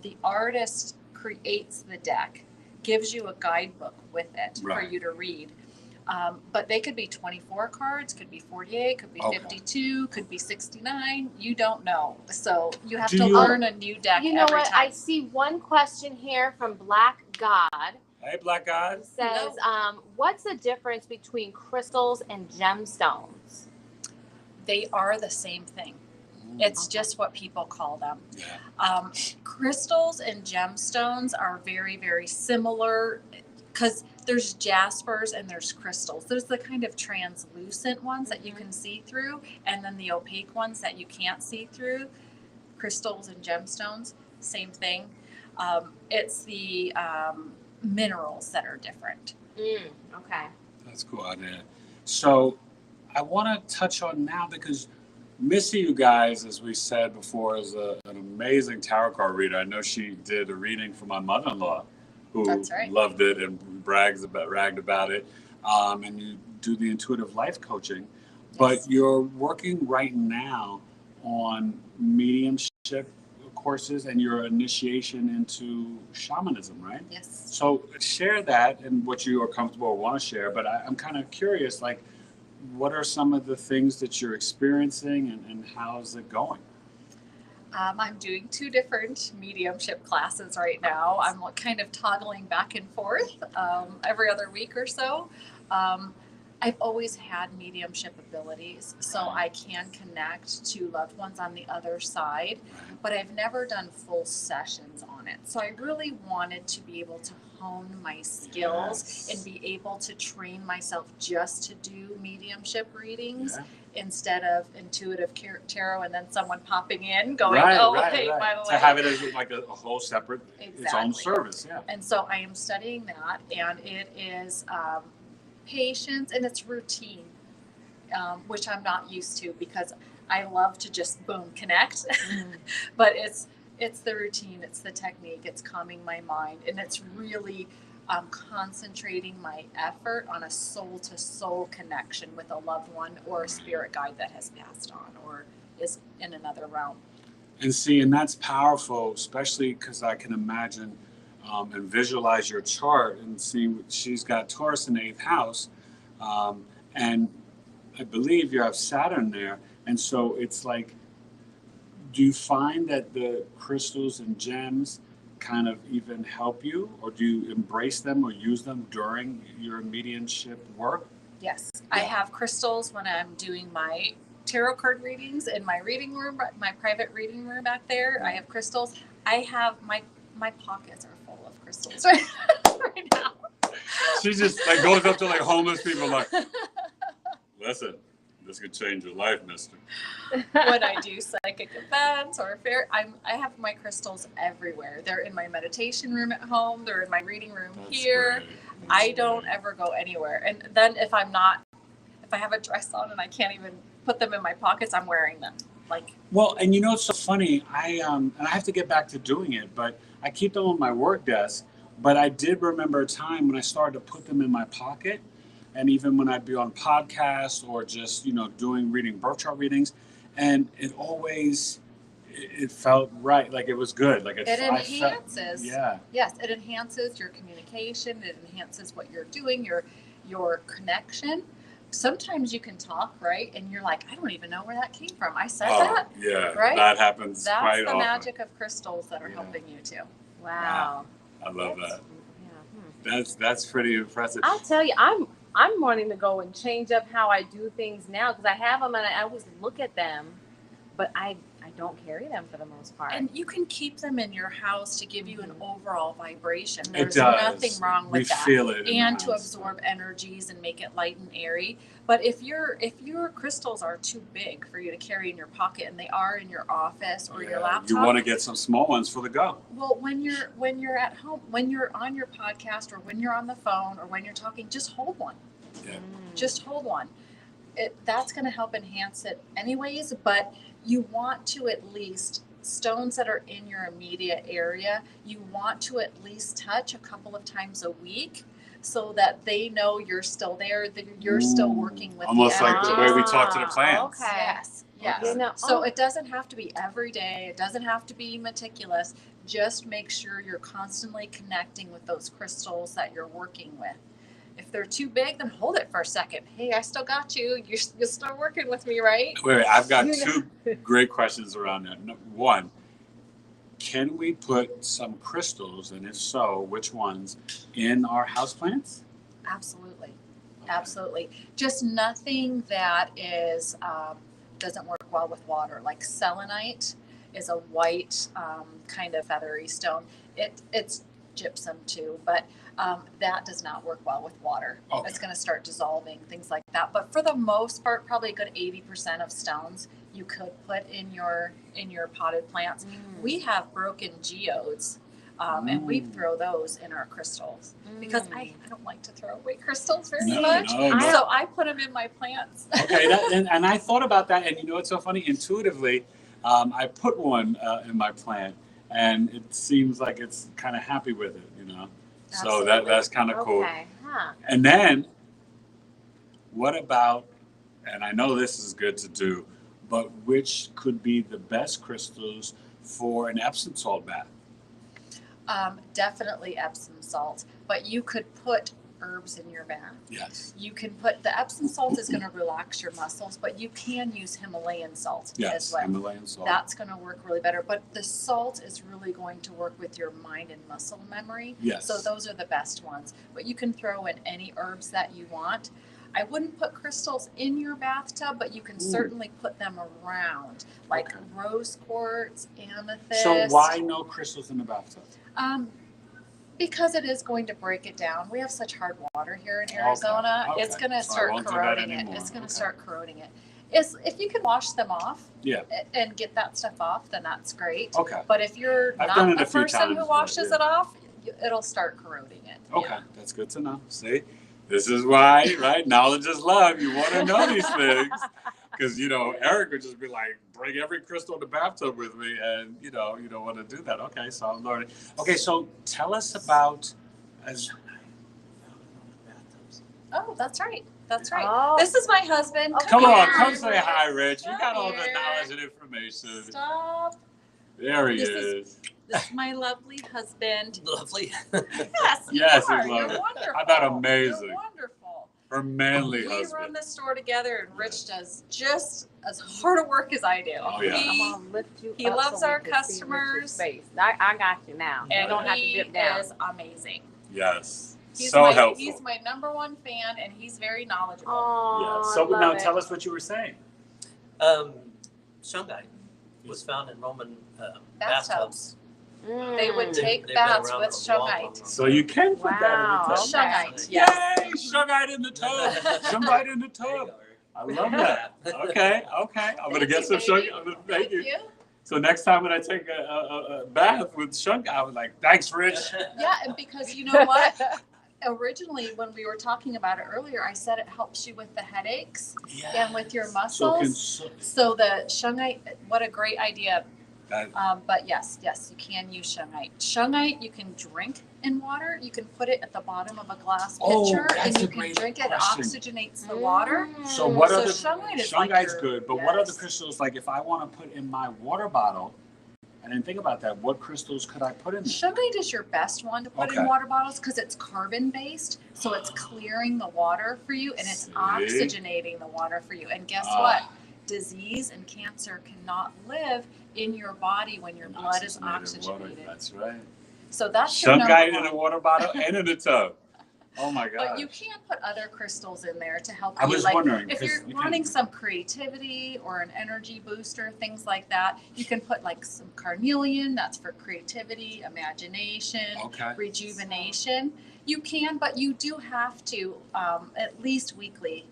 the artist creates the deck, gives you a guidebook with it for Right. you to read. But they could be 24 cards, could be 48, could be Okay. 52, could be 69. You don't know. So you have Do to you- learn a new deck You know every what? I time. see one question here from Black God. Hey, Black God. It says, what's the difference between crystals and gemstones? They are the same thing. It's just what people call them. Yeah. Crystals and gemstones are very, very similar because there's jaspers and there's crystals. There's the kind of translucent ones that you can see through, and then the opaque ones that you can't see through. Crystals and gemstones, same thing. It's the minerals that are different. Okay. That's cool idea. So I want to touch on now because Missy, you guys, as we said before, is an amazing tarot card reader. I know she did a reading for my mother-in-law, who That's right. loved it and ragged about it. And you do the intuitive life coaching, but you're working right now on mediumship courses and your initiation into shamanism, right? Yes. So share that and what you are comfortable or want to share. But I'm kind of curious, like, what are some of the things that you're experiencing and how's it going? I'm doing 2 different mediumship classes right now. I'm kind of toggling back and forth every other week or so. I've always had mediumship abilities, so I can connect to loved ones on the other side, but I've never done full sessions on it. So I really wanted to be able to hone my skills and be able to train myself just to do mediumship readings instead of intuitive tarot and then someone popping in going, by the way. To have it as like a whole separate, its own service, And so I am studying that, and it is patience and it's routine, which I'm not used to because I love to just boom connect. But it's the routine, it's the technique, it's calming my mind, and it's really concentrating my effort on a soul to soul connection with a loved one or a spirit guide that has passed on or is in another realm. And see, and that's powerful, especially because I can imagine and visualize your chart and see she's got Taurus in the 8th house, and I believe you have Saturn there. And so it's like, do you find that the crystals and gems kind of even help you, or do you embrace them or use them during your mediumship work? Yes, I have crystals when I'm doing my tarot card readings in my reading room, my private reading room back there. I have crystals. I have my pockets are full of crystals right now. She just like goes up to like homeless people like, listen, this could change your life, mister. When I do psychic events or fair, I have my crystals everywhere. They're in my meditation room at home. They're in my reading room here. I don't ever go anywhere. And then if I have a dress on and I can't even put them in my pockets, I'm wearing them. Like, well, and you know it's so funny. And I have to get back to doing it, but I keep them on my work desk. But I did remember a time when I started to put them in my pocket, and even when I'd be on podcasts or just doing reading birth chart readings, and it always it felt right, like it was good, like it enhances. Yeah. Yes, it enhances your communication. It enhances what you're doing, your connection. Sometimes you can talk, right? And you're like, I don't even know where that came from. I said that. Yeah, right? That happens That's quite the often. magic of crystals that are helping you too. Wow. I love that. Yeah. That's pretty impressive. I'll tell you, I'm wanting to go and change up how I do things now, because I have them and I always look at them, but I don't carry them for the most part. And you can keep them in your house to give you an overall vibration. It There's does. nothing wrong with that. We feel it. And to absorb energies and make it light and airy. But if your crystals are too big for you to carry in your pocket, and they are in your office or your laptop, you want to get some small ones for the go. Well, when you're at home, when you're on your podcast, or when you're on the phone, or when you're talking, just hold one. Yeah. Just hold one. That's going to help enhance it anyways, but you want to at least, stones that are in your immediate area, you want to at least touch a couple of times a week so that they know you're still there, that you're still working with almost the like the way we talk to the plants. Okay. Yes. Yes. Okay. So it doesn't have to be every day. It doesn't have to be meticulous. Just make sure you're constantly connecting with those crystals that you're working with. If they're too big, then hold it for a second. Hey, I still got you. You're still working with me, right? Wait, I've got two great questions around that. One, can we put some crystals, and if so, which ones, in our houseplants? Absolutely. Okay. Absolutely. Just nothing that is doesn't work well with water. Like selenite is a white kind of feathery stone. It's gypsum too, but that does not work well with water. Okay. It's going to start dissolving, things like that. But for the most part, probably a good 80% of stones you could put in your potted plants. We have broken geodes, and we throw those in our crystals because I don't like to throw away crystals very much. No. So I put them in my plants. Okay, and I thought about that, and you know, it's so funny. Intuitively, I put one in my plant, and it seems like it's kind of happy with it, you know. Absolutely. So that's kind of cool. Okay. Huh. And then, what about? And I know this is good to do, but which could be the best crystals for an Epsom salt bath? Definitely Epsom salt, but you could put herbs in your bath. Yes. You can put, the Epsom salt is going to relax your muscles, but you can use Himalayan salt as well. Himalayan salt. That's going to work really better, but the salt is really going to work with your mind and muscle memory. Yes. So those are the best ones, but you can throw in any herbs that you want. I wouldn't put crystals in your bathtub, but you can certainly put them around, like rose quartz, amethyst. So why no crystals in the bathtub? Because it is going to break it down. We have such hard water here in Arizona. Okay. It's going to start corroding it. It's going to start corroding it. If you can wash them off and get that stuff off, then that's great. Okay. But if you're not the person who washes it off, it'll start corroding it. Okay, that's good to know. See, this is why, right? Knowledge is love. You want to know these things. Because, you know, Eric would just be like, bring every crystal in the bathtub with me. And, you know, you don't want to do that. Okay, so I'm learning. Okay, so tell us about... Oh, that's right. That's right. Oh. This is my husband. Come on, come say hi, Rich. You got all the knowledge and information. Stop. There he is. This is my lovely husband. Lovely. Yes, yes, you are. He's lovely. You're wonderful. I thought amazing. You're wonderful. Her manly We run husband. the store together, and Rich does just as hard a work as I do. Oh, yeah. I'm gonna lift you He up loves so we our can see customers. Rich's face. I got you now. You And don't have to he dip down. is amazing. Yes. He's So my, helpful. He's my #1 fan, and he's very knowledgeable. Oh, Yeah. So I love now it. tell us what you were saying. Shungite was found in Roman Bathtubs. Mm. They would take They've been baths around with a long, long, Shungite. long So you can put that in the Wow. tub. Shungite, Yay! yes. Shungite in the tub. Shungite in the There you tub. go. I love that. Okay. I'm gonna get some Thank you, Shungite. baby. Thank you. So next time when I take a bath with Shungite, I was like, thanks, Rich. Yeah, and because you know what? Originally, when we were talking about it earlier, I said it helps you with the headaches and with your muscles. So the Shungite, what a great idea. But yes, you can use Shungite. Shungite, you can drink in water. You can put it at the bottom of a glass pitcher, and you can drink it. It oxygenates the water. So what So other Shungite is Shungite's like good, but what other crystals? Like if I want to put in my water bottle, I didn't think about that. What crystals could I put in there? Shungite is your best one to put in water bottles because it's carbon based, so it's clearing the water for you and it's oxygenating the water for you. And guess what? Disease and cancer cannot live in your body when your blood is oxygenated. That's right. So that's Shungite in a water bottle and in a tub. Oh my God. But you can put other crystals in there to help I you. was Like wondering, if you're wanting some creativity or an energy booster, things like that, you can put like some carnelian. That's for creativity, imagination, rejuvenation. You can, but you do have to at least weekly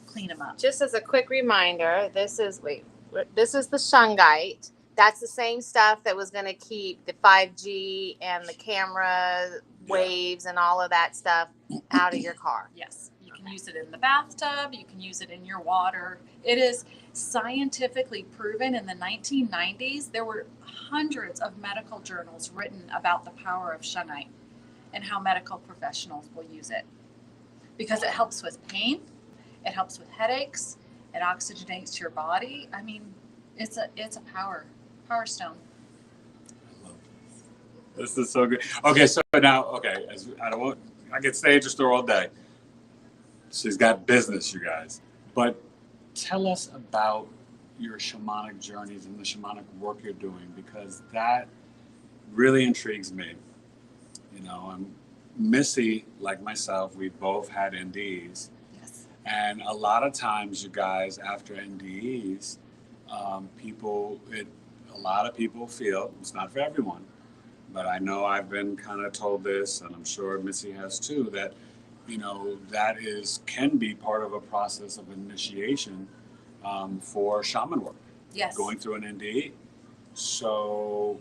clean them up. Just as a quick reminder, this is the Shungite. That's the same stuff that was going to keep the 5G and the camera waves and all of that stuff out of your car. Yes, you can use it in the bathtub. You can use it in your water. It is scientifically proven. In the 1990s, there were hundreds of medical journals written about the power of Shungite and how medical professionals will use it because it helps with pain. It helps with headaches. It oxygenates your body. I mean, it's a power stone. I love this. This is so good. Okay, so now, I could stay at your store all day. She's got business, you guys. But tell us about your shamanic journeys and the shamanic work you're doing, because that really intrigues me. You know, Missy, like myself, we both had NDEs. And a lot of times, you guys, after NDEs, a lot of people feel, it's not for everyone, but I know I've been kind of told this, and I'm sure Missy has too, that, you know, that can be part of a process of initiation for shaman work. Yes. Going through an NDE. So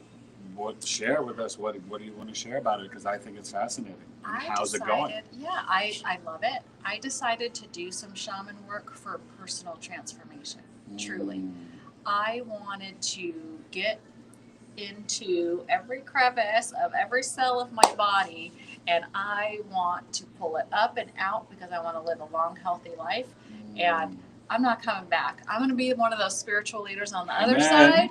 share with us, what do you want to share about it? Because I think it's fascinating. How's it going? Yeah, I love it. I decided to do some shaman work for personal transformation, truly. I wanted to get into every crevice of every cell of my body, and I want to pull it up and out because I want to live a long, healthy life. And I'm not coming back. I'm going to be one of those spiritual leaders on the other side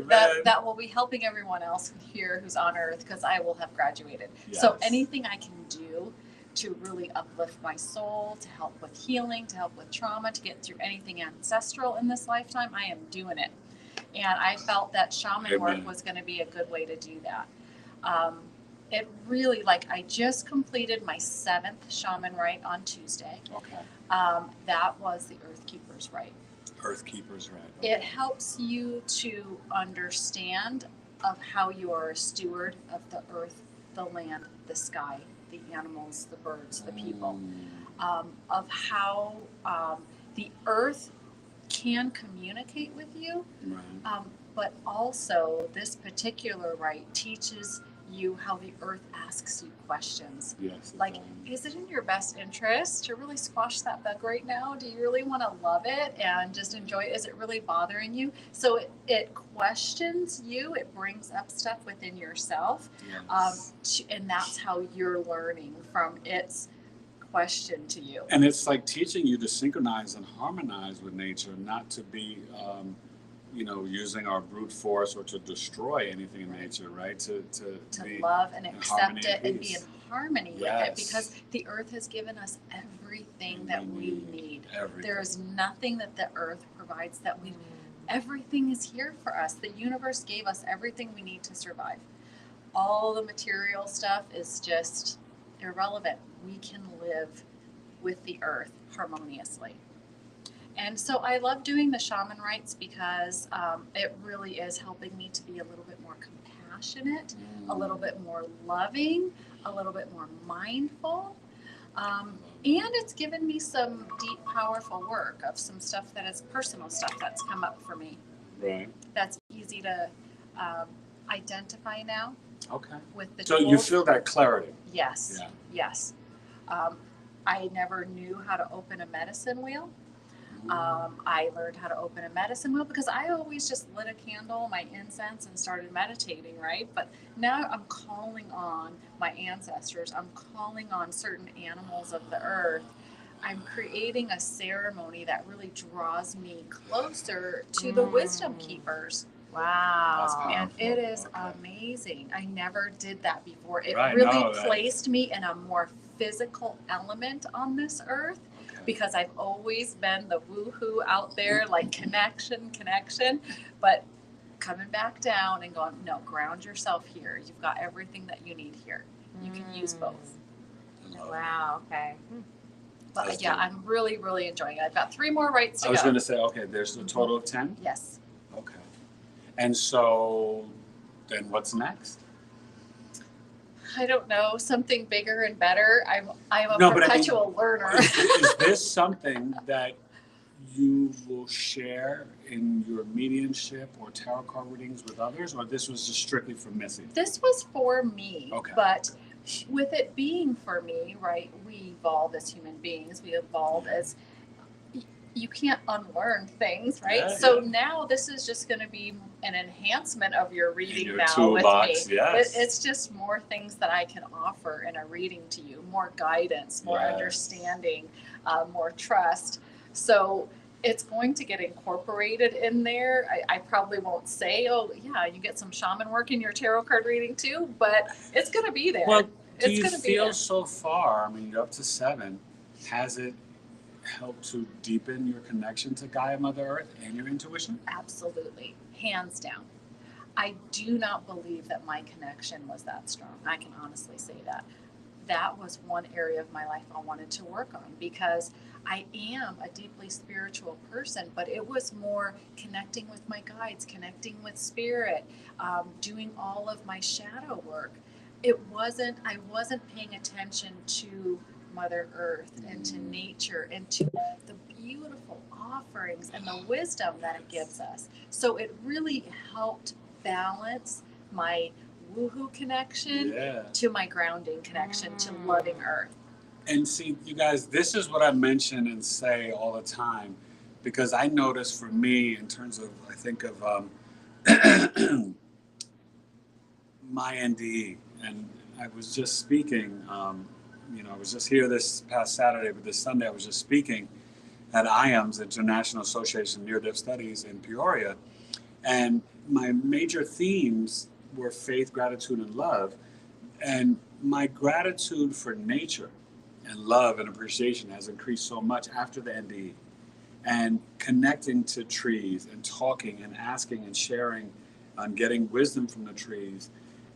that will be helping everyone else here who's on earth because I will have graduated. Yes. So anything I can do to really uplift my soul, to help with healing, to help with trauma, to get through anything ancestral in this lifetime, I am doing it. And I felt that shaman work was going to be a good way to do that. It really, I just completed my 7th shaman rite on Tuesday. Okay. That was the Earth Keeper's Rite. Earth Keeper's Rite. Okay. It helps you to understand of how you are a steward of the earth, the land, the sky, the animals, the birds, the people, of how the earth can communicate with you, but also this particular rite teaches you how the earth asks you questions. Yes. Is it in your best interest to really squash that bug right now? Do you really want to love it and just enjoy it? Is it really bothering you? So it questions you. It brings up stuff within yourself. Yes. And that's how you're learning from its question to you. And it's like teaching you to synchronize and harmonize with nature, not to be using our brute force or to destroy anything in nature, right? To love and accept it and be in harmony with Yes. it, because the earth has given us everything that we need. Everything. There is nothing that the earth provides that we, everything is here for us. The universe gave us everything we need to survive. All the material stuff is just irrelevant. We can live with the earth harmoniously. And so I love doing the shaman rites because it really is helping me to be a little bit more compassionate, a little bit more loving, a little bit more mindful. And it's given me some deep, powerful work of some stuff that is personal stuff that's come up for me. Right. That's easy to identify now. Okay. With the So tools. you feel that clarity. Yes. Yeah. Yes. I never knew how to open a medicine wheel. I learned how to open a medicine wheel because I always just lit a candle, my incense, and started meditating, right? But now I'm calling on my ancestors. I'm calling on certain animals of the earth. I'm creating a ceremony that really draws me closer to the wisdom keepers. Wow. And it is Okay. amazing. I never did that before. It Right, really no, placed me in a more physical element on this earth, because I've always been the woohoo out there, like connection. But coming back down and going, no, ground yourself here. You've got everything that you need here. You can use both. Wow. Okay. But That's yeah, dope. I'm really, really enjoying it. I've got 3 more rights to I was go. going to say, okay, there's a total of 10? Yes. Okay. And so then what's next? I don't know, something bigger and better. I'm a No, but I mean, perpetual learner. Is this something that you will share in your mediumship or tarot card readings with others, or this was just strictly for Missy? This was for me, Okay. but with it being for me, right, we evolve as human beings. We evolve as, you can't unlearn things, right? Yeah, so yeah. now this is just going to be an enhancement of your reading Your now toolbox, with me. yes. It's just more things that I can offer in a reading to you, more guidance, more Yes. understanding, more trust. So it's going to get incorporated in there. I probably won't say, oh yeah, you get some shaman work in your tarot card reading too, but it's going to be there. Well, do it's you going to be feel there. so far, I mean, you're up to 7, has it helped to deepen your connection to Gaia, Mother Earth, and your intuition? Absolutely, hands down. I do not believe that my connection was that strong. I can honestly say that. That was one area of my life I wanted to work on, because I am a deeply spiritual person, but it was more connecting with my guides, connecting with spirit, doing all of my shadow work. I wasn't paying attention to Mother Earth and to nature and to the beautiful offerings and the wisdom that it gives us. So it really helped balance my woohoo connection to my grounding connection to loving Earth. And see, you guys, this is what I mention and say all the time, because I notice for me, in terms of, I think of my NDE, and I was just speaking, I was just here this past Saturday, but this Sunday I was just speaking at IAMS, International Association of Near-Death Studies in Peoria, and my major themes were faith, gratitude, and love. And my gratitude for nature and love and appreciation has increased so much after the NDE. And connecting to trees and talking and asking and sharing and getting wisdom from the trees.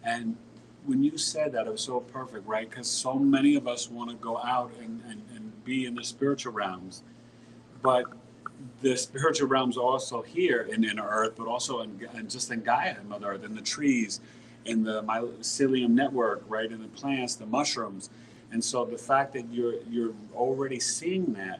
And when you said that, it was so perfect, right? Because so many of us want to go out and be in the spiritual realms. But the spiritual realms are also here in inner Earth, but also in just in Gaia and Mother Earth, in the trees, in the mycelium network, right, in the plants, the mushrooms. And so the fact that you're already seeing that,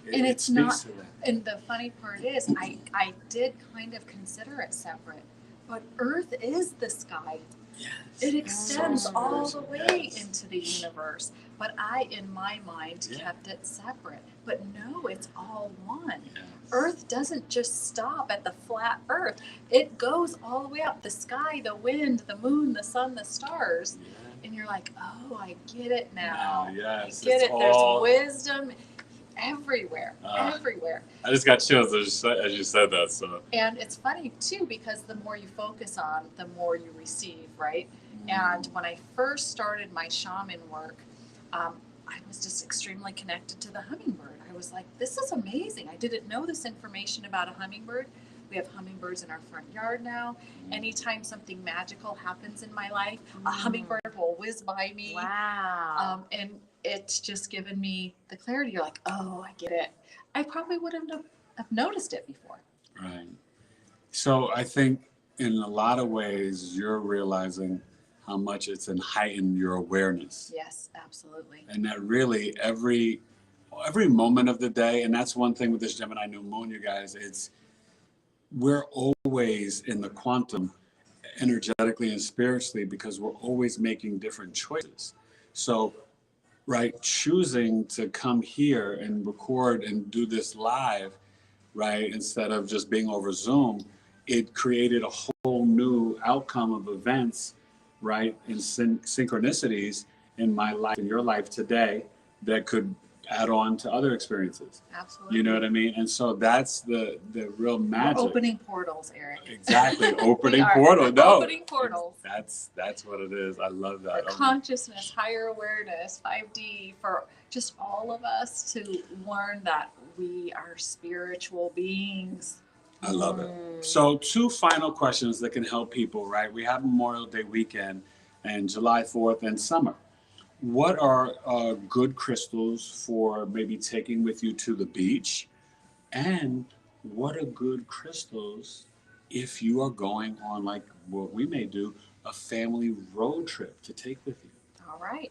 it speaks to that. And the funny part is, I did kind of consider it separate, but Earth is the sky. Yes. It extends So all the way yes. into the universe. But I, in my mind, kept it separate. But no, it's all one. Yes. Earth doesn't just stop at the flat Earth. It goes all the way up. The sky, the wind, the moon, the sun, the stars. Yeah. And you're like, oh, I get it now. Yes, I get it. all... There's wisdom everywhere. Everywhere. I just got chills as you said that. So. And it's funny, too, because the more you focus on, the more you receive, right? And when I first started my shaman work, I was just extremely connected to the hummingbird. I was like, this is amazing. I didn't know this information about a hummingbird. We have hummingbirds in our front yard now. Anytime something magical happens in my life, a hummingbird will whiz by me. Wow. And it's just given me the clarity. You're like, oh, I get it. I probably wouldn't have noticed it before. Right. So I think in a lot of ways, you're realizing how much it's heightened your awareness. Yes, absolutely. And that really every moment of the day, and that's one thing with this Gemini new moon, you guys, we're always in the quantum energetically and spiritually because we're always making different choices. So, right, choosing to come here and record and do this live, right, instead of just being over Zoom, it created a whole new outcome of events, right, and synchronicities in my life, in your life today, that could add on to other experiences. Absolutely. You know what I mean? And so that's the real magic. We're opening portals, Eric. Exactly, opening portals. No, opening portals. That's what it is. I love that. For consciousness, higher awareness, 5D, for just all of us to learn that we are spiritual beings. I love it. So 2 final questions that can help people, right? We have Memorial Day weekend and July 4th and summer. What are good crystals for maybe taking with you to the beach? And what are good crystals if you are going on, like what we may do, a family road trip to take with you? All right.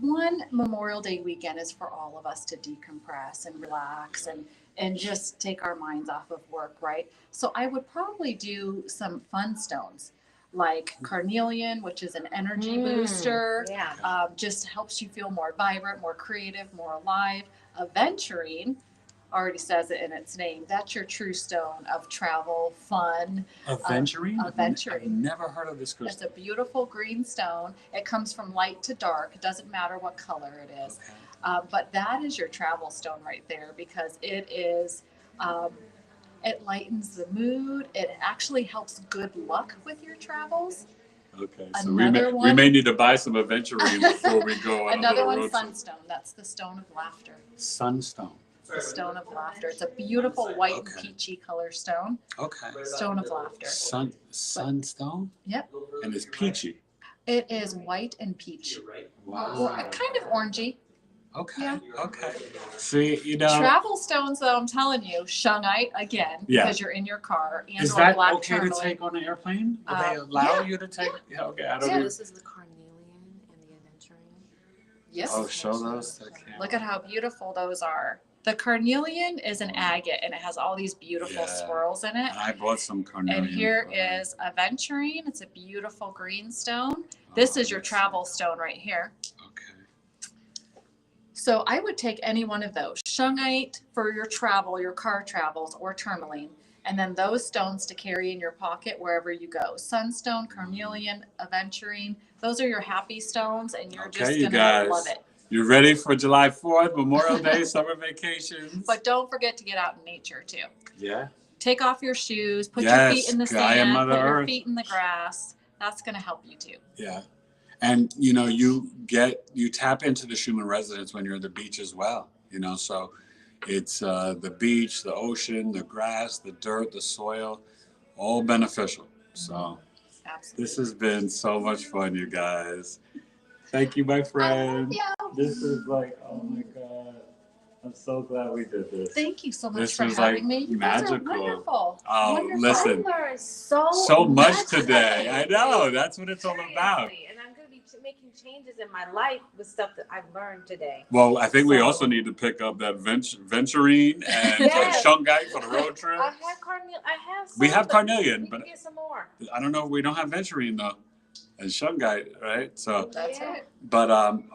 One Memorial Day weekend is for all of us to decompress and relax and just take our minds off of work, right? So I would probably do some fun stones like carnelian, which is an energy booster. Yeah. Just helps you feel more vibrant, more creative, more alive. Aventurine already says it in its name. That's your true stone of travel, fun. Aventurine? Aventurine. I've never heard of this crystal. It's a beautiful green stone. It comes from light to dark. It doesn't matter what color it is. Okay. But that is your travel stone right there because it is, it lightens the mood. It actually helps good luck with your travels. Okay, so we may need to buy some aventurine before we go on Another a one, road trip. sunstone. That's the stone of laughter. Sunstone. The stone of laughter. It's a beautiful white and peachy color stone. Okay. Stone of laughter. Sunstone? Yep. And it's peachy. It is white and peach. Wow. Or kind of orangey. Okay. Yeah. Okay. See, you know. Travel stones, though, I'm telling you, shungite again, because you're in your car. And Is or that black okay tourmaline. to take on an airplane? Do they allow you to take? Yeah. Okay. I don't know. This is the carnelian and the aventurine. Yes. Oh, show those to the camera. Look at how beautiful those are. The carnelian is an agate, and it has all these beautiful swirls in it. And I bought some carnelian. And here is aventurine. It's a beautiful green stone. This is your travel stone right here. Okay. So I would take any one of those. Shungite for your travel, your car travels, or tourmaline. And then those stones to carry in your pocket wherever you go. Sunstone, carnelian, aventurine. Those are your happy stones, and you're just going to love it. You ready for July 4th, Memorial Day, summer vacations? But don't forget to get out in nature, too. Yeah. Take off your shoes, put your feet in the sand, put your feet in the grass. That's going to help you, too. Yeah. And, you know, you tap into the Schumann resonance when you're at the beach as well, you know, so it's the beach, the ocean, the grass, the dirt, the soil, all beneficial. So Absolutely. This has been so much fun, you guys. Thank you, my friend. This is like, oh my God. I'm so glad we did this. Thank you so much This for was having like me. You magical. guys are wonderful. Oh, Wonderful. listen. I learned So much today. I know. That's what it's all about. And I'm going to be making changes in my life with stuff that I've learned today. Well, I think we also need to pick up that venturine and shungite for the road trip. I have carnelian. We have carnelian, we but can get some more. I don't know. We don't have venturine though, and shungite, right? So, That's it. but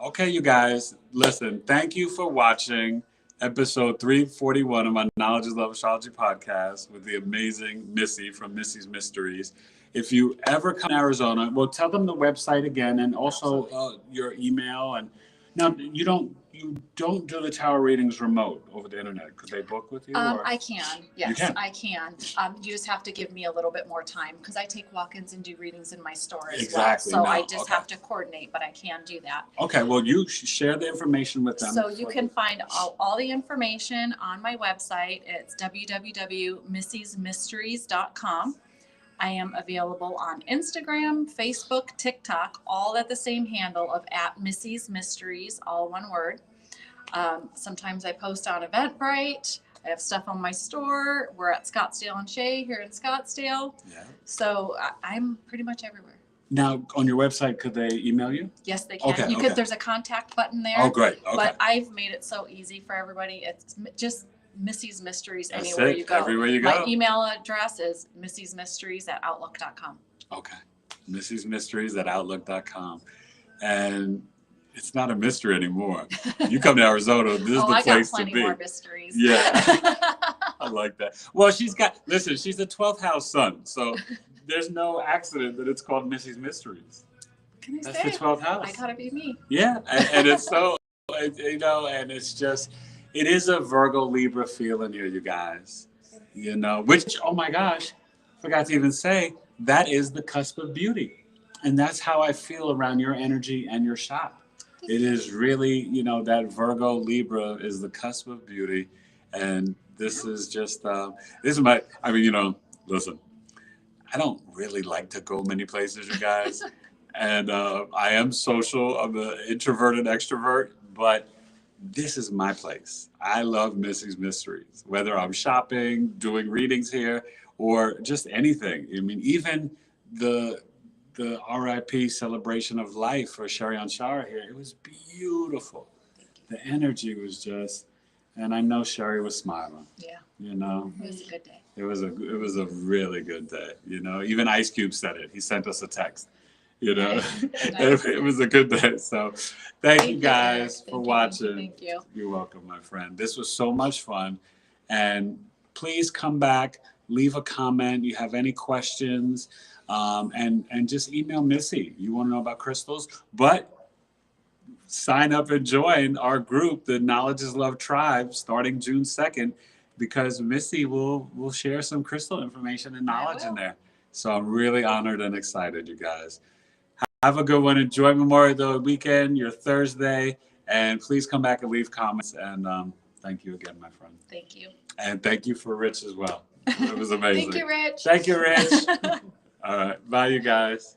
okay, you guys, listen. Thank you for watching episode 341 of my Knowledge is Love Astrology podcast with the amazing Missy from Missy's Mysteries. If you ever come to Arizona, well, tell them the website again and also your email. And Now, you don't do the tarot readings remote over the internet. Could they book with you? Or? I can. Yes, can. I can. You just have to give me a little bit more time because I take walk-ins and do readings in my store as Exactly. well. So No. I just Okay. have to coordinate, but I can do that. Okay. Well, you share the information with them. So you can find all the information on my website. It's www.missysmysteries.com. I am available on Instagram, Facebook, TikTok, all at the same handle of @missysmysteries, all one word. Sometimes I post on Eventbrite. I have stuff on my store. We're at Scottsdale and Shea here in Scottsdale. Yeah. So I'm pretty much everywhere. Now, on your website, could they email you? Yes, they can. Okay, You okay. could. There's a contact button there. Oh, great. Okay. But I've made it so easy for everybody. It's just Missy's Mysteries That's anywhere it. you go. Everywhere you My go. email address is missysmysteries@outlook.com. Okay. missysmysteries@outlook.com. And it's not a mystery anymore. You come to Arizona, this is the I got place to plenty be. more mysteries. Yeah. I like that. Well, she's a 12th house sun. So there's no accident that it's called Missy's Mysteries. Can I That's say? the 12th house. I gotta be me. Yeah. And it's so, and it's just, it is a Virgo Libra feel in here, you guys. Which, oh my gosh, forgot to even say, that is the cusp of beauty. And that's how I feel around your energy and your shop. It is really, that Virgo Libra is the cusp of beauty. And this is just, listen, I don't really like to go many places, you guys. And I am social. I'm an introverted extrovert, but this is my place. I love Missy's Mysteries, whether I'm shopping, doing readings here, or just anything. I mean, even the RIP celebration of life for Sherry on Shara here, it was beautiful. The energy was just, and I know Sherry was smiling. Yeah. You know, It was a good day. it was a really good day. Even Ice Cube said it. He sent us a text. Nice. It was a good day. So thank you guys Eric. for watching. Thank you. You're welcome, my friend. This was so much fun. And please come back, leave a comment. You have any questions, and just email Missy. You want to know about crystals, but sign up and join our group, the Knowledge is Love Tribe, starting June 2nd, because Missy will share some crystal information and knowledge in there. So I'm really honored and excited, you guys. Have a good one. Enjoy Memorial Day weekend, your Thursday, and please come back and leave comments. And thank you again, my friend. Thank you. And thank you for Rich as well. It was amazing. Thank you, Rich. Thank you, Rich. All right. Bye, you guys.